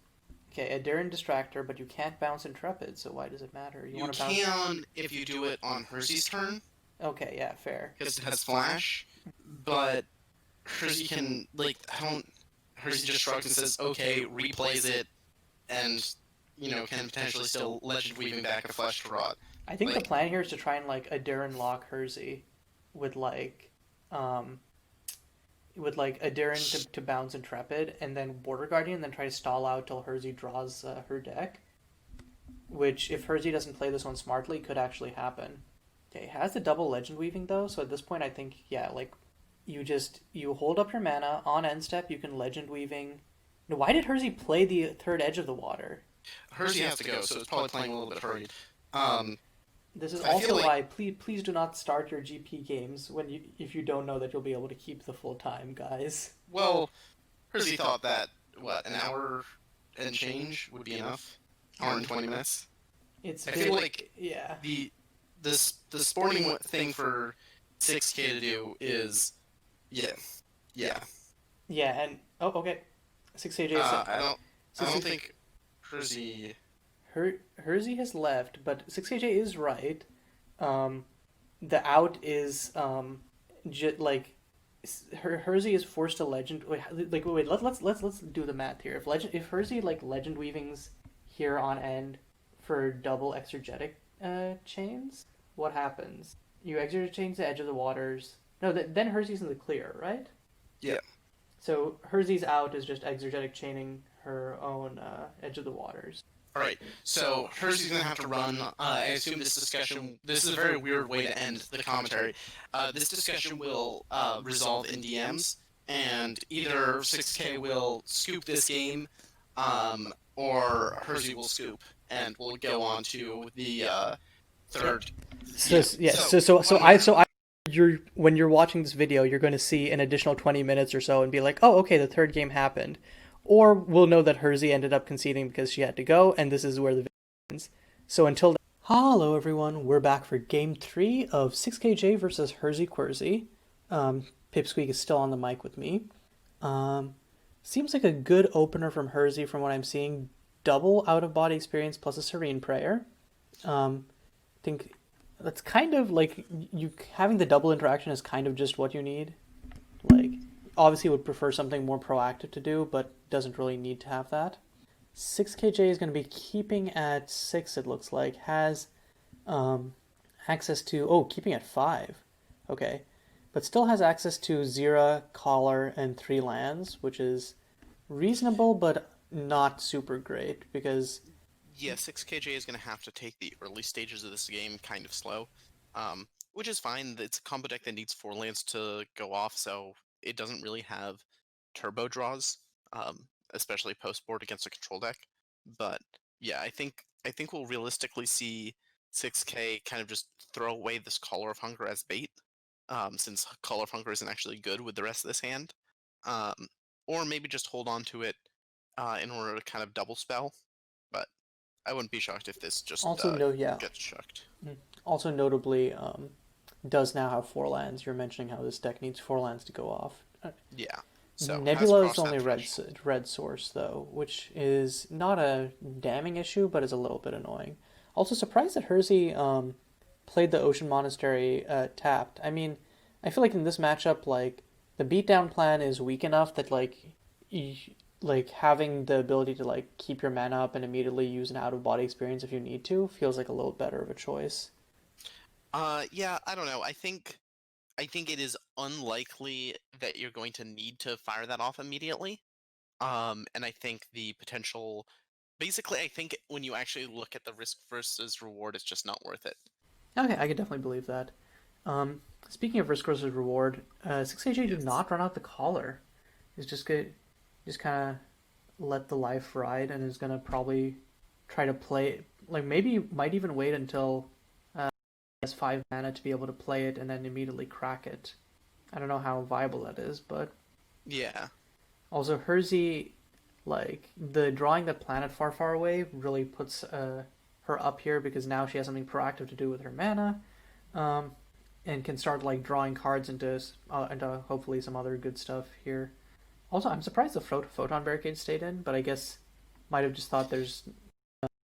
Okay, Adarin Distractor, but you can't bounce Intrepid, so why does it matter? You want to bounce? can if you do it on Hersey's turn, Okay, yeah, fair. because it has flash, but Hersey can, like, Hersey just shrugs and says, okay, replays it, and, can potentially still Legend Weaving back a Flesh to Rot. I think the plan here is to try and, like, Adarin lock Hersey with, like, Adarin to bounce Intrepid, and then Border Guardian, then try to stall out till Hersey draws her deck. Which, if Hersey doesn't play this one smartly, could actually happen. Okay, it has the double Legend Weaving, though, so at this point I think, yeah, like, you hold up your mana, on end step you can Legend Weaving. Now, why did Hersey play the 3rd Edge of the Water? Hersey has to go, so it's probably playing a little bit hurried. This is I also feel like- why please do not start your GP games if you don't know that you'll be able to keep the full time, guys. Well, Hersey thought that, an hour and change would be enough? Hour and 20 minutes? It's I feel like yeah. the sporting thing for 6K to do is, yeah. Yeah, and okay. 6AJ I don't think Hersey... Hersey has left, but 6AJ is right. The out is Herzi is forced to legend. Wait. Let's do the math here. If Herzi like legend weavings here on end for double exergetic chains, what happens? You exergetic chains the edge of the waters. No, then Herzi's in the clear, right? Yeah. So Herzi's out is just exergetic chaining her own edge of the waters. All right. So Hersey's gonna have to run. I assume this discussion. This is a very weird way to end the commentary. This discussion will resolve in DMs, and either 6K will scoop this game, or Hersey will scoop, and we'll go on to the third. So you're when you're watching this video, you're going to see an additional 20 minutes or so and be like, oh, okay, the third game happened. Or we'll know that Herzi ended up conceding because she had to go, and this is where the video ends. So until then, hello everyone, we're back for game 3 of 6KJ versus HerziQuerzi. Pipsqueak is still on the mic with me. Seems like a good opener from Herzi from what I'm seeing. Double out-of-body experience plus a Serene Prayer. I think that's kind of like you having the double interaction is kind of just what you need. Like, obviously would prefer something more proactive to do, but doesn't really need to have that. 6KJ is going to be keeping at 6, it looks like. Has access to... keeping at 5. Okay. But still has access to Xira, Collar, and 3 lands, which is reasonable, but not super great, because... Yeah, 6KJ is going to have to take the early stages of this game kind of slow, which is fine. It's a combo deck that needs 4 lands to go off, so it doesn't really have turbo draws, especially post-board against a control deck. But yeah, I think we'll realistically see 6K kind of just throw away this Collar of Hunger as bait, since Collar of Hunger isn't actually good with the rest of this hand, or maybe just hold on to it in order to kind of double spell. But I wouldn't be shocked if this just gets chucked. Also notably, does now have 4 lands. You're mentioning how this deck needs 4 lands to go off. Yeah. So Nebula is only red source though, which is not a damning issue, but is a little bit annoying. Also surprised that Herzi played the Ocean Monastery tapped. I mean, I feel like in this matchup, like the beatdown plan is weak enough that like having the ability to like keep your mana up and immediately use an out-of-body experience if you need to feels like a little better of a choice. Yeah, I don't know. I think it is unlikely that you're going to need to fire that off immediately. And I think the potential... Basically, I think when you actually look at the risk versus reward, it's just not worth it. Okay, I could definitely believe that. Speaking of risk versus reward, 6AJ did not run out the Collar. He's just kind of let the life ride and is going to probably try to play... Like, maybe might even wait until he has 5 mana to be able to play it and then immediately crack it. I don't know how viable that is, but... Yeah. Also, Herzi, like, the drawing that Planet Far Far Away really puts her up here because now she has something proactive to do with her mana, and can start, like, drawing cards into hopefully some other good stuff here. Also, I'm surprised the Photon Barricade stayed in, but I guess might have just thought there's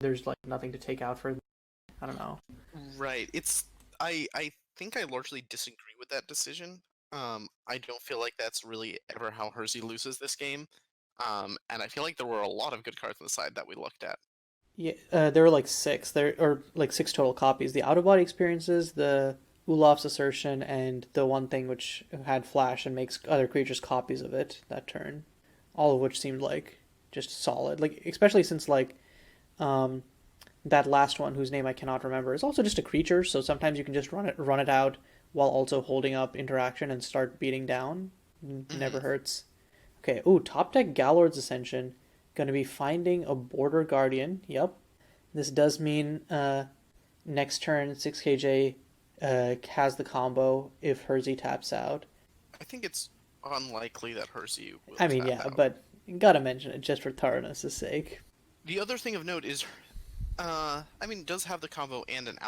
like nothing to take out for... I don't know. Right. I think I largely disagree with that decision. I don't feel like that's really ever how Herzi loses this game. And I feel like there were a lot of good cards on the side that we looked at. Yeah, there were like 6. There or like 6 total copies. The out-of-body experiences, the Olaf's Assertion, and the one thing which had flash and makes other creatures copies of it that turn. All of which seemed like just solid. Like, especially since like that last one, whose name I cannot remember, is also just a creature, so sometimes you can just run it out while also holding up interaction and start beating down. Never hurts. Okay, top deck Galord's Ascension. Gonna be finding a Border Guardian. Yep. This does mean next turn 6KJ has the combo if Herzi taps out. I think it's unlikely that Herzi will yeah, out. But gotta mention it just for thoroughness' sake. The other thing of note is, it does have the combo and an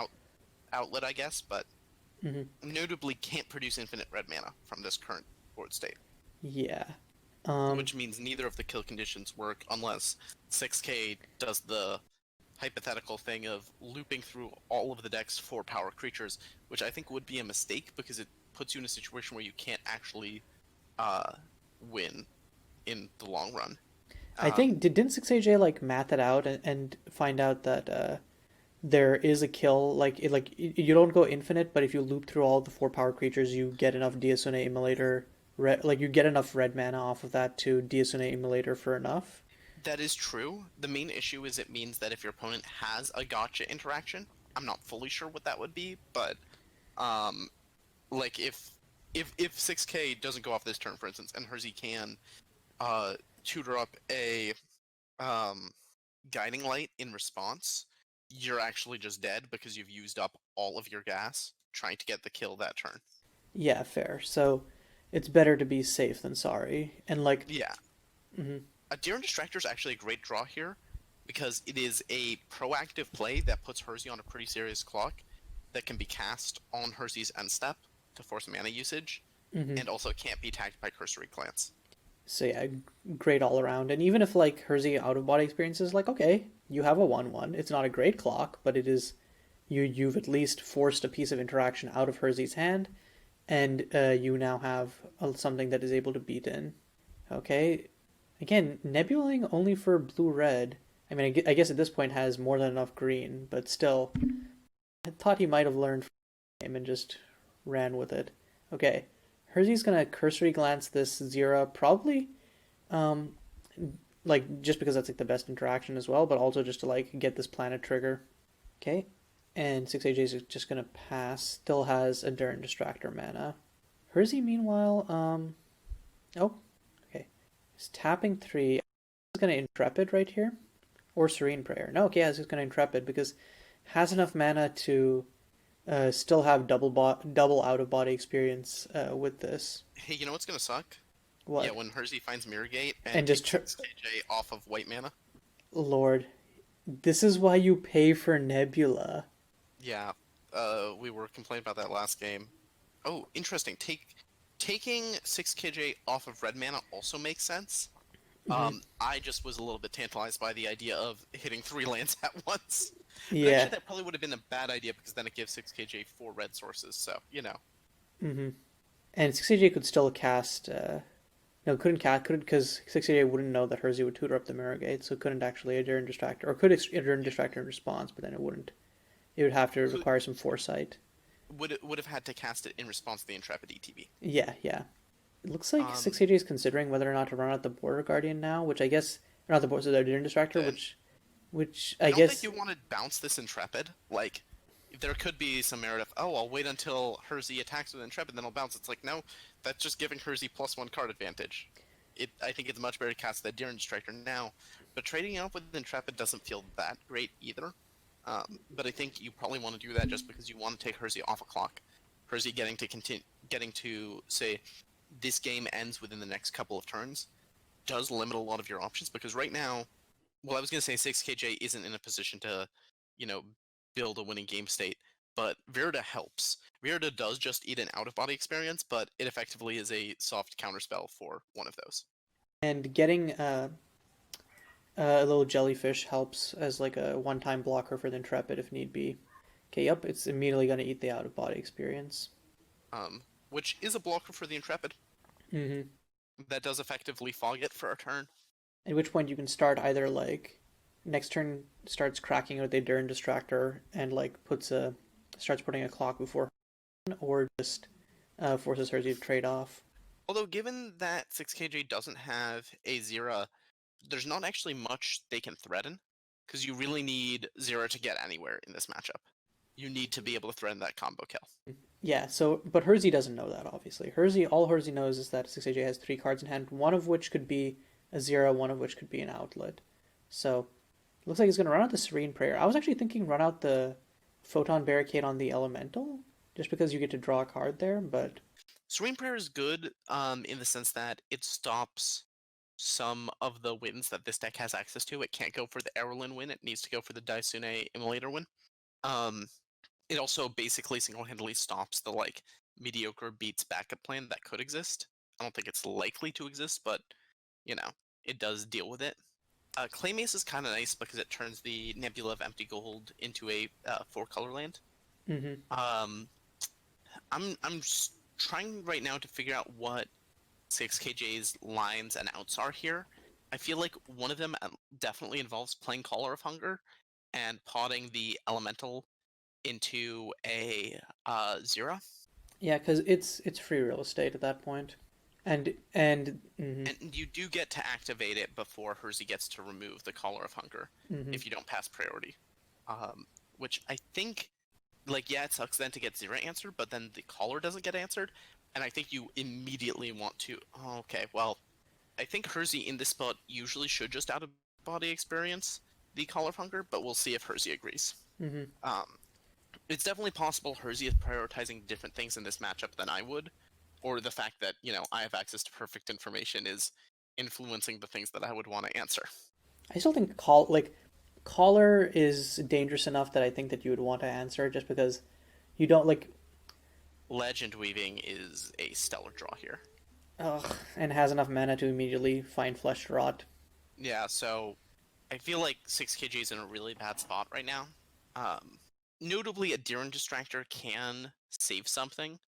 outlet, I guess, but notably can't produce infinite red mana from this current board state. Yeah. Which means neither of the kill conditions work unless 6K does the hypothetical thing of looping through all of the deck's 4 power creatures, which I think would be a mistake because it puts you in a situation where you can't actually uh, win in the long run. I think didn't 6AJ like math it out and find out that there is a kill you don't go infinite, but if you loop through all the four power creatures, you get enough Diasune Immolator you get enough red mana off of that to Diasune Immolator for enough. That is true. The main issue is it means that if your opponent has a gotcha interaction, I'm not fully sure what that would be, but um, like if 6K doesn't go off this turn, for instance, and Herzi can tutor up a um, guiding light in response, you're actually just dead because you've used up all of your gas trying to get the kill that turn. Yeah, fair. So it's better to be safe than sorry. And like, Yeah, mhm. a Deer and Distractor is actually a great draw here because it is a proactive play that puts Herzi on a pretty serious clock that can be cast on Herzi's end step to force mana usage, and also can't be tagged by Cursory Glance. So yeah, great all around. And even if like Hersey out of body experience is like, okay, you have a 1/1. It's not a great clock, but it is you've at least forced a piece of interaction out of Hersey's hand, and you now have something that is able to beat in. Okay, again, nebulaing only for blue red. I mean, I guess at this point has more than enough green, but still, I thought he might have learned from the game and just ran with it. Okay, Hersey's gonna cursory glance this Xira, probably, um, like just because that's like the best interaction as well, but also just to like get this planet trigger. Okay, and 6AJ is just gonna pass. Still has a Durn Distractor mana. Hersey, meanwhile, oh, okay, he's tapping three. He's gonna Intrepid right here, or Serene Prayer. No, okay, yeah, he's gonna Intrepid because has enough mana to still have double out of body experience with this. Hey, you know what's gonna suck? Yeah, What? when Hersey finds Mirror Gate And and just takes 6KJ off of white mana. Lord, this is why you pay for Nebula. Yeah, we were complaining about that last game. Oh, interesting. Taking 6KJ off of red mana also makes sense. Hmm. I just was a little bit tantalized by the idea of hitting 3 lands at once. But Yeah. actually, that probably would have been a bad idea because then it gives 6KJ 4 red sources, so, you know. Hmm. And 6AJ could still cast. No, couldn't because 6AJ wouldn't know that Hersey would tutor up the Mirror Gate, so couldn't actually Adjourn Distractor, or could Adjourn Distractor in response, but then it wouldn't. It would have to Could, require some foresight. would have had to cast it in response to the Intrepid ETB. Yeah, yeah. It looks like Um, 6AJ is considering whether or not to run out the Border Guardian now, which I guess, or not the Border, so the Adjourn Distractor, then which I I don't think guess, you want to bounce this Intrepid. Like, there could be some merit of, oh, I'll wait until Hersey attacks with Intrepid, then I'll bounce. It's like, no, that's just giving Hersey +1 card advantage. I think it's much better to cast that Deer and Distractor now, but trading up with Intrepid doesn't feel that great either. But I think you probably want to do that just because you want to take Hersey off a clock. Hersey getting to say this game ends within the next couple of turns does limit a lot of your options because right now, well, I was going to say 6KJ isn't in a position to, you know, build a winning game state, but Virida helps. Virida does just eat an out-of-body experience, but it effectively is a soft counterspell for one of those. and getting a little jellyfish helps as like a one-time blocker for the Intrepid if need be. Okay, yep, it's immediately going to eat the out-of-body experience. Which is a blocker for the Intrepid. Mm-hmm. That does effectively fog it for a turn. At which point you can start either like next turn starts cracking out the Durn Distractor and like starts putting a clock before, or just forces her to trade off. Although, given that 6KJ doesn't have a Xira, there's not actually much they can threaten, because you really need Xira to get anywhere in this matchup. You need to be able to threaten that combo kill. Yeah, so but Hersey doesn't know that obviously. All Hersey knows is that 6AJ has three cards in hand, one of which could be a Xira, one of which could be an outlet. So it looks like he's gonna run out the Serene Prayer. I was actually thinking run out the Photon Barricade on the Elemental, just because you get to draw a card there, but Serene Prayer is good in the sense that it stops some of the wins that this deck has access to. It can't go for the Erlin win, it needs to go for the Daisune Immolator win. Um, it also basically single-handedly stops the like mediocre beats backup plan that could exist. I don't think it's likely to exist, but you know, it does deal with it. Claymace is kind of nice because it turns the Nebula of Empty Gold into a 4-color land. mm-hmm. Um, I'm trying right now to figure out what 6KJ's lines and outs are here. I feel like one of them definitely involves playing Caller of Hunger and potting the Elemental into a Xira. Yeah, because it's free real estate at that point, and And you do get to activate it before Herzi gets to remove the Caller of Hunger if you don't pass priority. Which I think, like, yeah, it sucks then to get Xira answered, but then the Caller doesn't get answered, and I think you immediately want to. Oh, okay, well, I think Herzi in this spot usually should just out of body experience the Caller of Hunger, but we'll see if Herzi agrees. mm-hmm. Um, it's definitely possible Herzi is prioritizing different things in this matchup than I would, or the fact that, I have access to perfect information is influencing the things that I would want to answer. I still think caller is dangerous enough that I think that you would want to answer just because you don't like. Legend Weaving is a stellar draw here. Ugh, and has enough mana to immediately find Flesh Rot. Yeah, so I feel like 6KJ is in a really bad spot right now. Notably, a Diran Distractor can save something.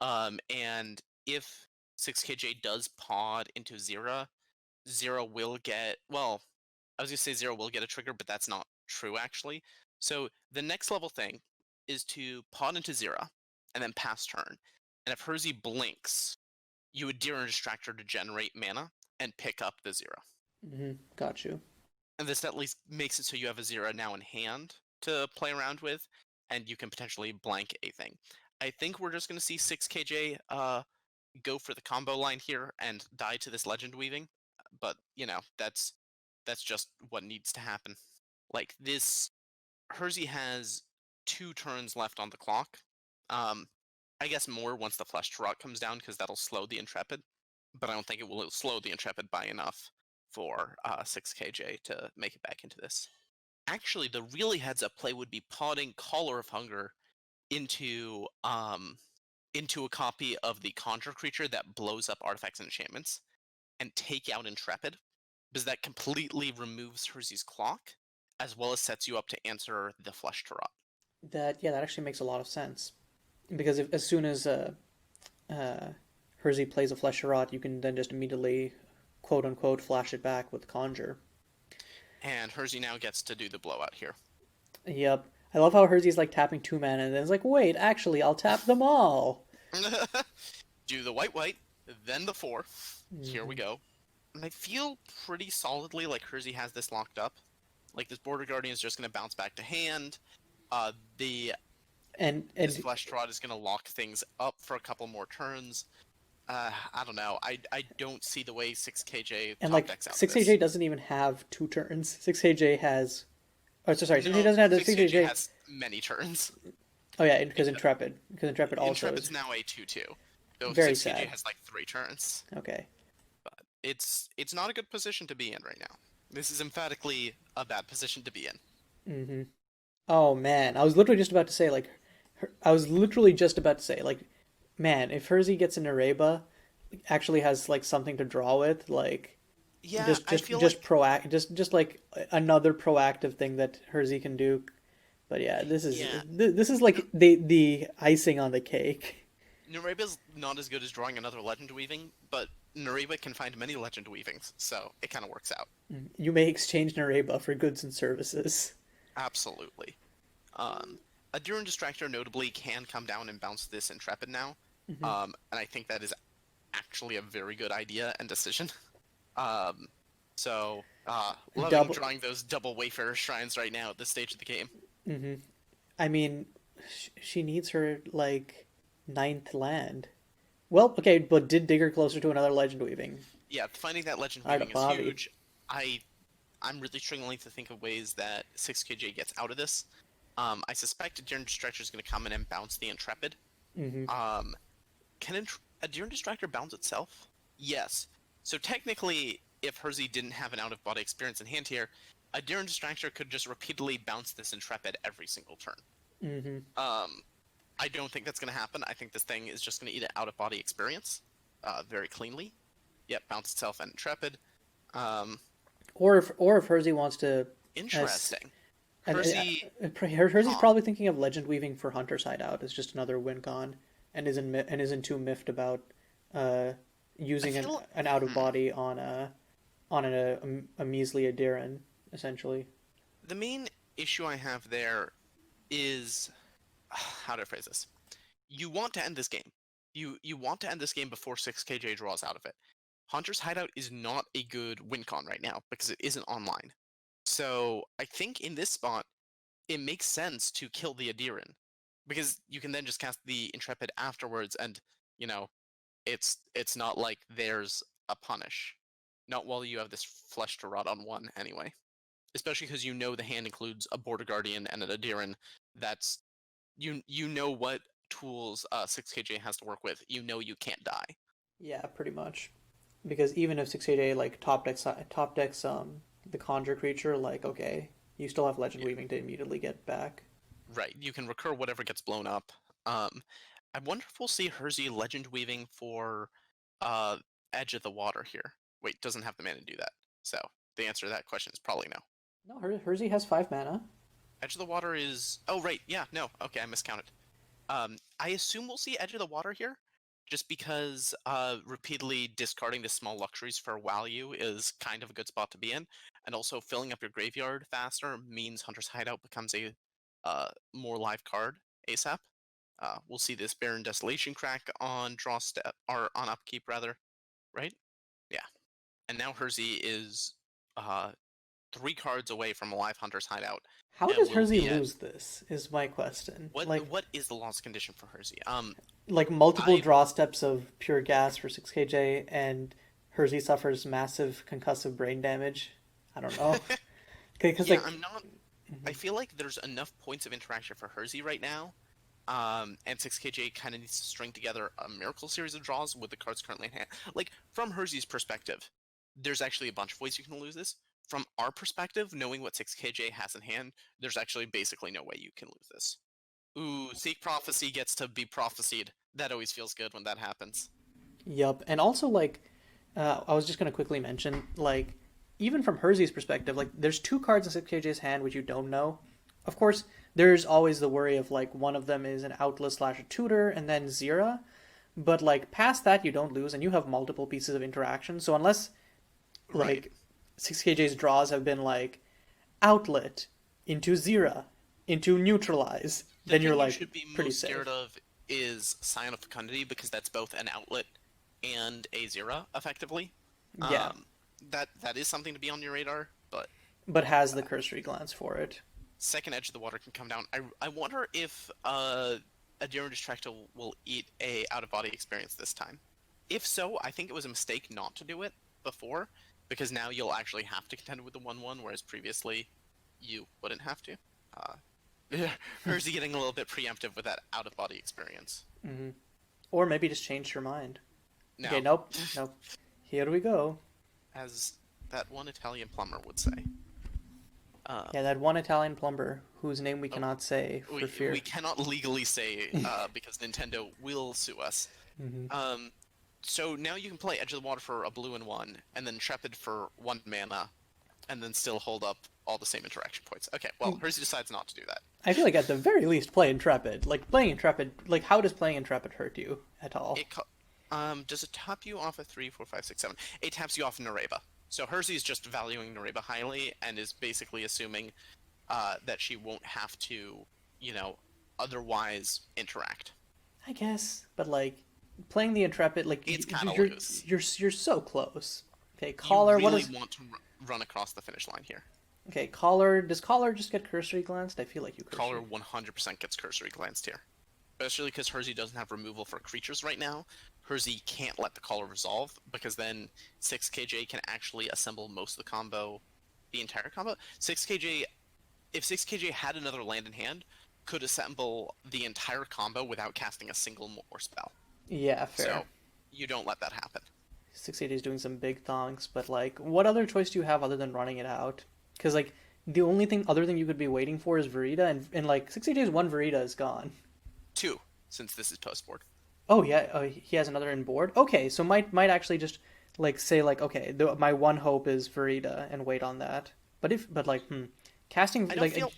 And if 6KJ does pod into Xira, Xira will get, well, I was going to say Xira will get a trigger, but that's not true, actually. So the next level thing is to pod into Xira, and then pass turn. And if Herzi blinks, you would Diran Distractor to generate mana, and pick up the Xira. Mm-hmm. Got you. And this at least makes it so you have a Xira now in hand to play around with, and you can potentially blank a thing. I think we're just going to see 6KJ go for the combo line here and die to this Legend Weaving, but, that's just what needs to happen. Like, this, Herzi has 2 turns left on the clock. I guess more once the Flesh Rot comes down, because that'll slow the Intrepid, but I don't think it will slow the Intrepid by enough for 6KJ to make it back into this. Actually, the really heads-up play would be potting Caller of Hunger into a copy of the Conjure creature that blows up artifacts and enchantments, and take out Intrepid, because that completely removes Herzi's clock, as well as sets you up to answer the Flesh Rot. That actually makes a lot of sense because as soon as Herzi plays a Flesh Rot, you can then just immediately quote unquote flash it back with Conjure. And Herzi now gets to do the blowout here. Yep. I love how Herzi's like tapping 2 mana and then it's like, wait, actually, I'll tap them all. Do the white, then the 4. Here we go. And I feel pretty solidly like Herzi has this locked up. Like, this Border Guardian is just going to bounce back to hand. This Flesh Rot is going to lock things up for a couple more turns. I don't know. I don't see the way 6KJ and top decks out 6KJ this. doesn't even have 2 turns. 6KJ has. Oh, so sorry. No, 6KJ doesn't have the 6KJ has many turns. Oh yeah, because Intrepid. Because Intrepid also. Intrepid's now a 2/2. So very 6KJ sad. has like 3 turns. Okay. But it's not a good position to be in right now. This is emphatically a bad position to be in. Mm-hmm. Oh man, I was literally just about to say man, if Herzi gets an Areba, actually has like something to draw with, like Yeah, just I feel just like proact just like another proactive thing that Herzi can do. But yeah, this is like the icing on the cake. Nareba's not as good as drawing another Legend Weaving, but Nareba can find many Legend Weavings, so it kind of works out. You may exchange Nareba for goods and services. Absolutely. A Diran Distractor notably can come down and bounce this Intrepid now, and I think that is actually a very good idea and decision. Loving drawing those double Wayfarer Shrines right now at this stage of the game. Mm-hmm. I mean, she needs her, like, 9th land. Well, okay, but did dig her closer to another Legend Weaving. Yeah, finding that Legend Weaving is huge. I'm really struggling to think of ways that 6KJ gets out of this. I suspect a Diran Distractor is going to come in and bounce the Intrepid. Mm-hmm. Can a Diran Distractor bounce itself? Yes. So technically, if Herzi didn't have an out-of-body experience in hand here, a Diran Distractor could just repeatedly bounce this Intrepid every single turn. Mm-hmm. I don't think that's going to happen. I think this thing is just going to eat an out-of-body experience very cleanly. Yep, bounce itself and Intrepid. Or if Herzi wants to... Interesting. Herzi's probably thinking of Legend Weaving for Hunter's Hideout as just another win con, and isn't too miffed about I using feel an out of hmm, body on a measly Adiran, essentially. the main issue I have there is how do I phrase this? You want to end this game. You want to end this game before 6KJ draws out of it. Hunter's Hideout is not a good win con right now because it isn't online. So I think in this spot, it makes sense to kill the Adiran because you can then just cast the Intrepid afterwards, and you know it's not like there's a punish. Not while you have this flesh to rot on one anyway. Especially because you know the hand includes a Border Guardian and an Adiran. That's you know what tools 6KJ has to work with. You know you can't die. Yeah, pretty much. Because even if 688 like top decks the conjure creature, like okay, you still have legend Yeah, weaving to immediately get back. right. You can recur whatever gets blown up. I wonder if we'll see Herzi Legend Weaving for uh, Edge of the Water here. Wait, doesn't have the mana to do that. So the answer to that question is probably no. No, Hersey has 5 mana. Edge of the Water is. Oh, right. Yeah, no. Okay, I miscounted. I assume we'll see Edge of the Water here, just because repeatedly discarding the small luxuries for value is kind of a good spot to be in, and also filling up your graveyard faster means Hunter's Hideout becomes a more live card ASAP. We'll see this Barren Desolation crack on draw step or on upkeep rather, right? Yeah, and now Hersey is 3 cards away from a live Hunter's Hideout, How and does will Hersey be at lose this? Is my question. what is the loss condition for Hersey? Like multiple I draw steps of pure gas for 6KJ, and Hersey suffers massive concussive brain damage. I don't know. Because yeah, like, I'm not. I mhm. feel like there's enough points of interaction for Hersey right now, and 6KJ kind of needs to string together a miracle series of draws with the cards currently in hand. Like, from Hersey's perspective, there's actually a bunch of ways you can lose this. From our perspective, knowing what 6KJ has in hand, there's actually basically no way you can lose this. Ooh, Seek Prophecy gets to be prophesied. That always feels good when that happens. Yup. And also like, I was just gonna quickly mention like, even from Hersey's perspective, like there's 2 cards in 6KJ's hand which you don't know. Of course, there's always the worry of like one of them is an Outless slash a tutor, and then Xira. But like past that, you don't lose, and you have multiple pieces of interaction. So unless Right. like 6KJ's draws have been like outlet into Xira into neutralize, The then you're thing you like should be pretty most scared safe. of is Scion of Fecundity because that's both an outlet and a Xira, effectively. Yeah, Um, that is something to be on your radar, but but has the cursory glance for it. second Edge of the Water can come down. I wonder if Adira Distracto will eat a out of body experience this time. If so, I think it was a mistake not to do it before, because now you'll actually have to contend with the 1/1, whereas previously you wouldn't have to. Hersey getting a little bit preemptive with that out of body experience. Hmm. Or maybe just changed her mind. Okay, Now, nope, nope. Here we go. as that one Italian plumber would say, Yeah, um, that one Italian plumber whose name we oh, cannot say for we fear. cannot legally say because Nintendo will sue us. Hmm. Um, so now you can play Edge of the Water for a blue and one, and then Trepid for 1 mana, and then still hold up all the same interaction points. Okay, well, Hersey decides not to do that. I feel like at the very least play Intrepid. Like playing Intrepid, like how does playing Intrepid hurt you at all? It does it top you off at 3, 4, 5, 6, 7? It taps you off Nareba. So Hersey is just valuing Nareba highly and is basically assuming that she won't have to, otherwise interact. I guess, but like playing the Intrepid, like It's kind of you're loose. you're so close. Okay, You Collar. What really is want to run across the finish line here. okay? Collar. Does Collar just get cursory glanced? I feel like you Caller cursory. 100% gets cursory glanced here. Especially because Hersey doesn't have removal for creatures right now. Hersey can't let the Caller resolve, because then 6KJ can actually assemble most of the combo, the entire combo. 6KJ, if 6KJ had another land in hand, could assemble the entire combo without casting a single more spell. Yeah, So, fair. you don't let that happen. 680 is doing some big thonks, but like, what other choice do you have other than running it out? Because like, the only other thing you could be waiting for is Verita, and like 680's one Verita is gone. 2, since this is post-board. Oh yeah, he has another in board. Okay, so might actually just like say like, okay, my one hope is Verita and wait on that. But like, casting I don't like, feel...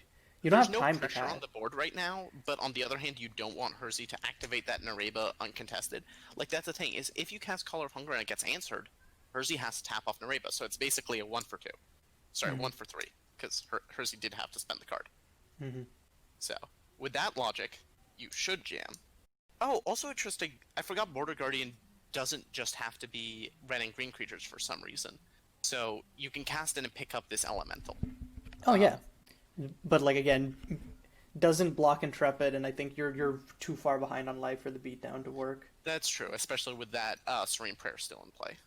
You don't there's have no time to pressure on cast. the board right now, but on the other hand, you don't want Herzi to activate that Nareba uncontested. Like, that's the thing, is if you cast Call of Hunger and it gets answered, Herzi has to tap off Nareba, so it's basically a 1 for 2. Sorry, Mhm. 1 for 3, because Herzi did have to spend the card. Mm-hmm. So, with that logic, you should jam. Oh, also interesting, I forgot Border Guardian doesn't just have to be red and green creatures for some reason. So, you can cast in and pick up this elemental. Oh yeah, but like again, doesn't block Intrepid, and I think you're too far behind on life for the beatdown to work. That's true, especially with that Serene Prayer still in play.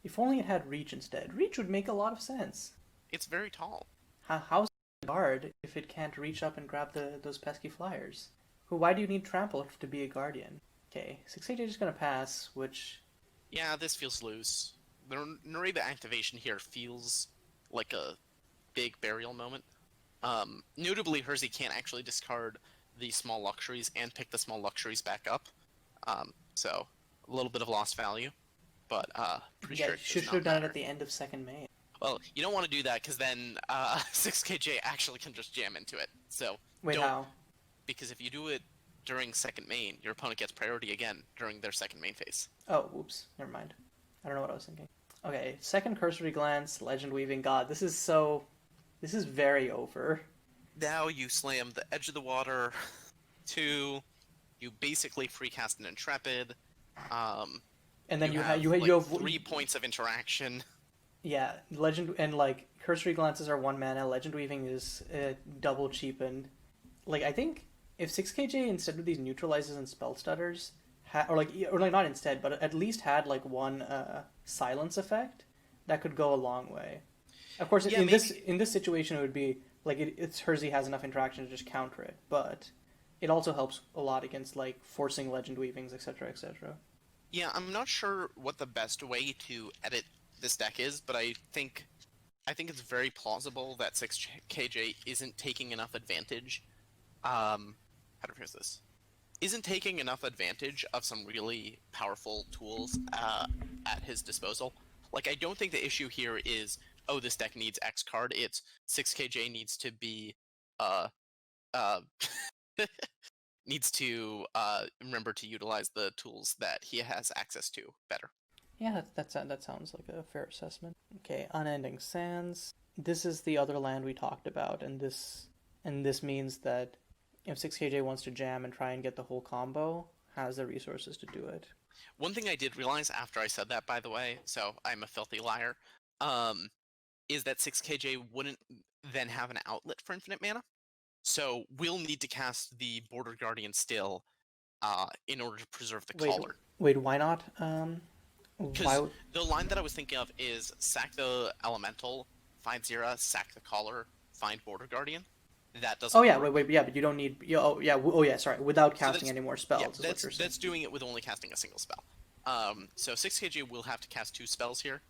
If only it had Reach instead. Reach would make a lot of sense. It's very tall. How's it guard if it can't reach up and grab those pesky flyers? Why do you need Trample to be a guardian? Okay, 6-8 is gonna pass, which... Yeah, this feels loose. The Nareba activation here feels like a big burial moment. Notably, Herzi can't actually discard the small luxuries and pick the small luxuries back up. So, a little bit of lost value. But, pretty yeah, sure it should does have not done it matter. at the end of second main. Well, you don't want to do that, because then 6KJ actually can just jam into it. So, Wait, don't, how? because if you do it during second main, your opponent gets priority again during their second main phase. Oh, oops, never mind. I don't know what I was thinking. Okay, second Cursory Glance, Legend Weaving. God, this is very over. Now you slam the Edge of the Water 2, you basically free cast an Intrepid, And then you have you have 3 points of interaction. yeah, Legend, and like Cursory Glances are 1 mana. Legend Weaving is double cheapened. Like, I think if 6KJ instead of these neutralizes and spell stutters, or like not instead, but at least had like one silence effect, that could go a long way. Of course, Yeah, in this situation, it would be like it's Herzi has enough interaction to just counter it, but it also helps a lot against like forcing Legend Weavings, etc., etc. Yeah, I'm not sure what the best way to edit this deck is, but I think it's very plausible that 6KJ isn't taking enough advantage. How to phrase this? Isn't taking enough advantage of some really powerful tools at his disposal. Like, I don't think the issue here is, oh, this deck needs X card. It's 6KJ needs to be, uh, needs to remember to utilize the tools that he has access to better. Yeah, that sounds like a fair assessment. Okay, Unending Sands. This is the other land we talked about, and this means that if 6KJ wants to jam and try and get the whole combo, has the resources to do it. One thing I did realize after I said that, by the way, so I'm a filthy liar, is that 6KJ wouldn't then have an outlet for infinite mana. So we'll need to cast the Border Guardian still in order to preserve the collar. Wait, why not? Because the line that I was thinking of is sack the Elemental, find Xira, sack the collar, find Border Guardian. That doesn't. Oh yeah, work. wait, yeah, but you don't need. Oh yeah, sorry. Without casting any more spells, Yeah, is what you're saying. that's doing it with only casting a single spell. So 6KJ will have to cast 2 spells here.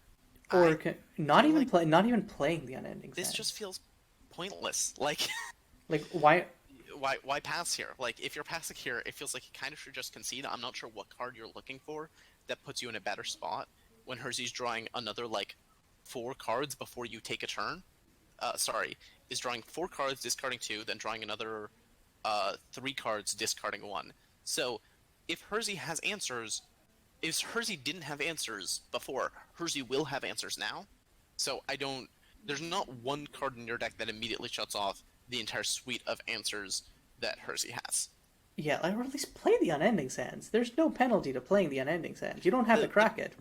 Or not even playing the Unending Sands. This just feels pointless. Like, like why? Why pass here? Like, if you're passing here, it feels like you kind of should just concede. I'm not sure what card you're looking for that puts you in a better spot when Herzi's drawing another, like, 4 cards before you take a turn. Is drawing 4 cards, discarding 2, then drawing another 3 cards, discarding 1. So, if Herzi has answers, if Herzi didn't have answers before, Herzi will have answers now. So there's not one card in your deck that immediately shuts off the entire suite of answers that Herzi has. Yeah, or at least play the Unending Sands. There's no penalty to playing the Unending Sands. You don't have to crack it.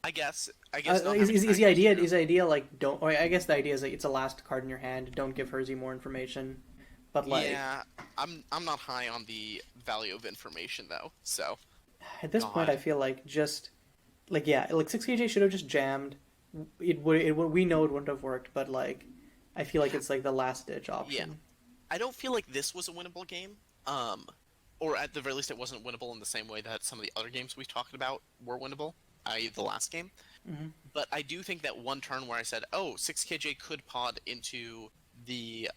I guess. Is the idea like don't? Or I guess the idea is like it's a last card in your hand. Don't give Herzi more information. But like, yeah, I'm not high on the value of information though. So at this point, I feel like just like 6KJ should have just jammed. We know it wouldn't have worked, but like I feel like it's like the last ditch option. Yeah. I don't feel like this was a winnable game. Or at the very least, it wasn't winnable in the same way that some of the other games we've talked about were winnable, i.e. the last game. Mm-hmm. But I do think that one turn where I said, oh, 6KJ could pod into the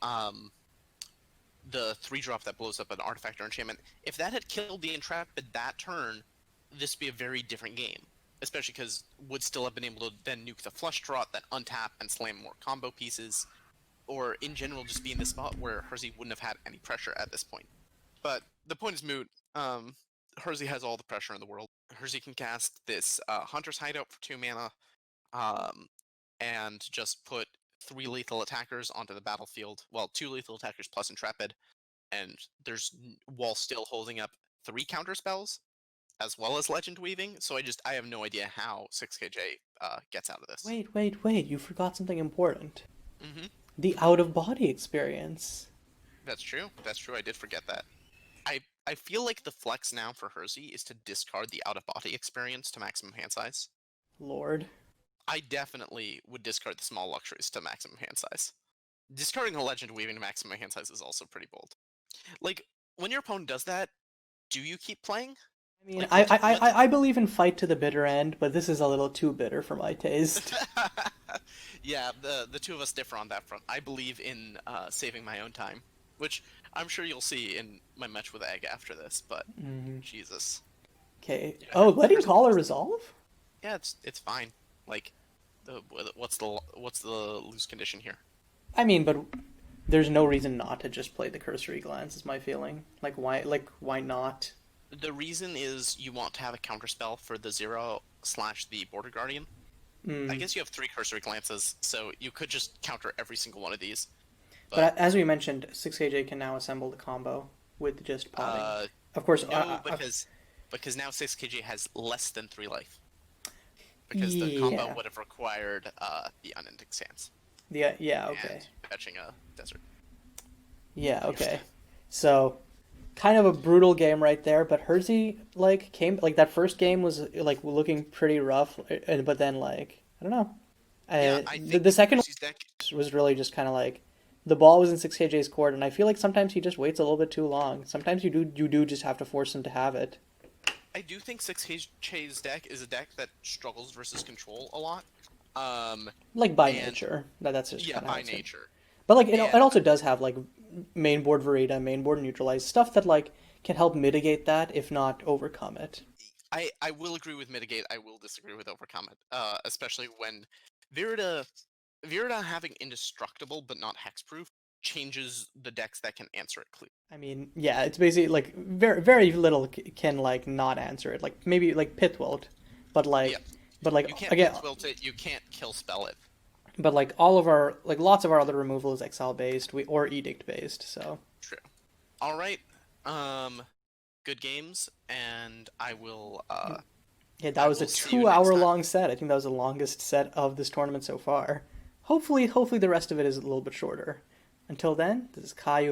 3-drop that blows up an artifact or enchantment, if that had killed the Intrepid that turn, this would be a very different game. Especially because would still have been able to then nuke the flush draw, then untap and slam more combo pieces. or in general just be in this spot where Herzi wouldn't have had any pressure at this point. But the point is moot. Herzi has all the pressure in the world. Herzi can cast this Hunter's Hideout for 2 mana, and just put 3 lethal attackers onto the battlefield. Well, 2 lethal attackers plus Intrepid, and while still holding up 3 counter spells, as well as Legend Weaving. So I have no idea how 6KJ gets out of this. Wait, you forgot something important. Mm-hmm. The out-of-body experience. That's true. I did forget that. I feel like the flex now for Herzi is to discard the out-of-body experience to maximum hand size. Lord. I definitely would discard the small luxuries to maximum hand size. Discarding a Legend Weaving to maximum hand size is also pretty bold. Like, when your opponent does that, do you keep playing? I mean, I believe in fight to the bitter end, but this is a little too bitter for my taste. Yeah, the two of us differ on that front. I believe in saving my own time, which I'm sure you'll see in my match with Egg after this, but Jesus. Okay. Oh, letting Caller resolve? Yeah, it's fine. Like, what's the loose condition here? I mean, but there's no reason not to just play the Cursory Glance, is my feeling. Why not? The reason is you want to have a counterspell for the Xira / the Border Guardian. I guess you have 3 Cursory Glances, so you could just counter every single one of these. But as we mentioned, 6KJ can now assemble the combo with just potting. Of course, no, because now 6KJ has less than 3 life. Because the combo would have required the Unending Sands. Yeah, okay. And fetching a desert. Yeah, okay. So, kind of a brutal game right there, but Herzi, came, that first game was, looking pretty rough, but then, I don't know. I think the second deck was really just kind of the ball was in 6KJ's court, and I feel like sometimes he just waits a little bit too long. Sometimes you do just have to force him to have it. I do think 6KJ's deck is a deck that struggles versus control a lot. By nature. That's just by nature. But it also does have main board Verita, main board neutralize, stuff that can help mitigate that, if not overcome it. I will agree with mitigate. I will disagree with overcome it. Especially when Verita having indestructible but not hexproof changes the decks that can answer it clearly. I mean, yeah, it's basically very very little can not answer it. Maybe Pithwilt, but you can't again, Pithwilt it. You can't kill spell it. But all of our lots of our other removal is exile based, or edict based. So true. All right. Good games, and I will. Yeah, that was a 2-hour long set. I think that was the longest set of this tournament so far. Hopefully the rest of it is a little bit shorter. Until then, this is Caillou and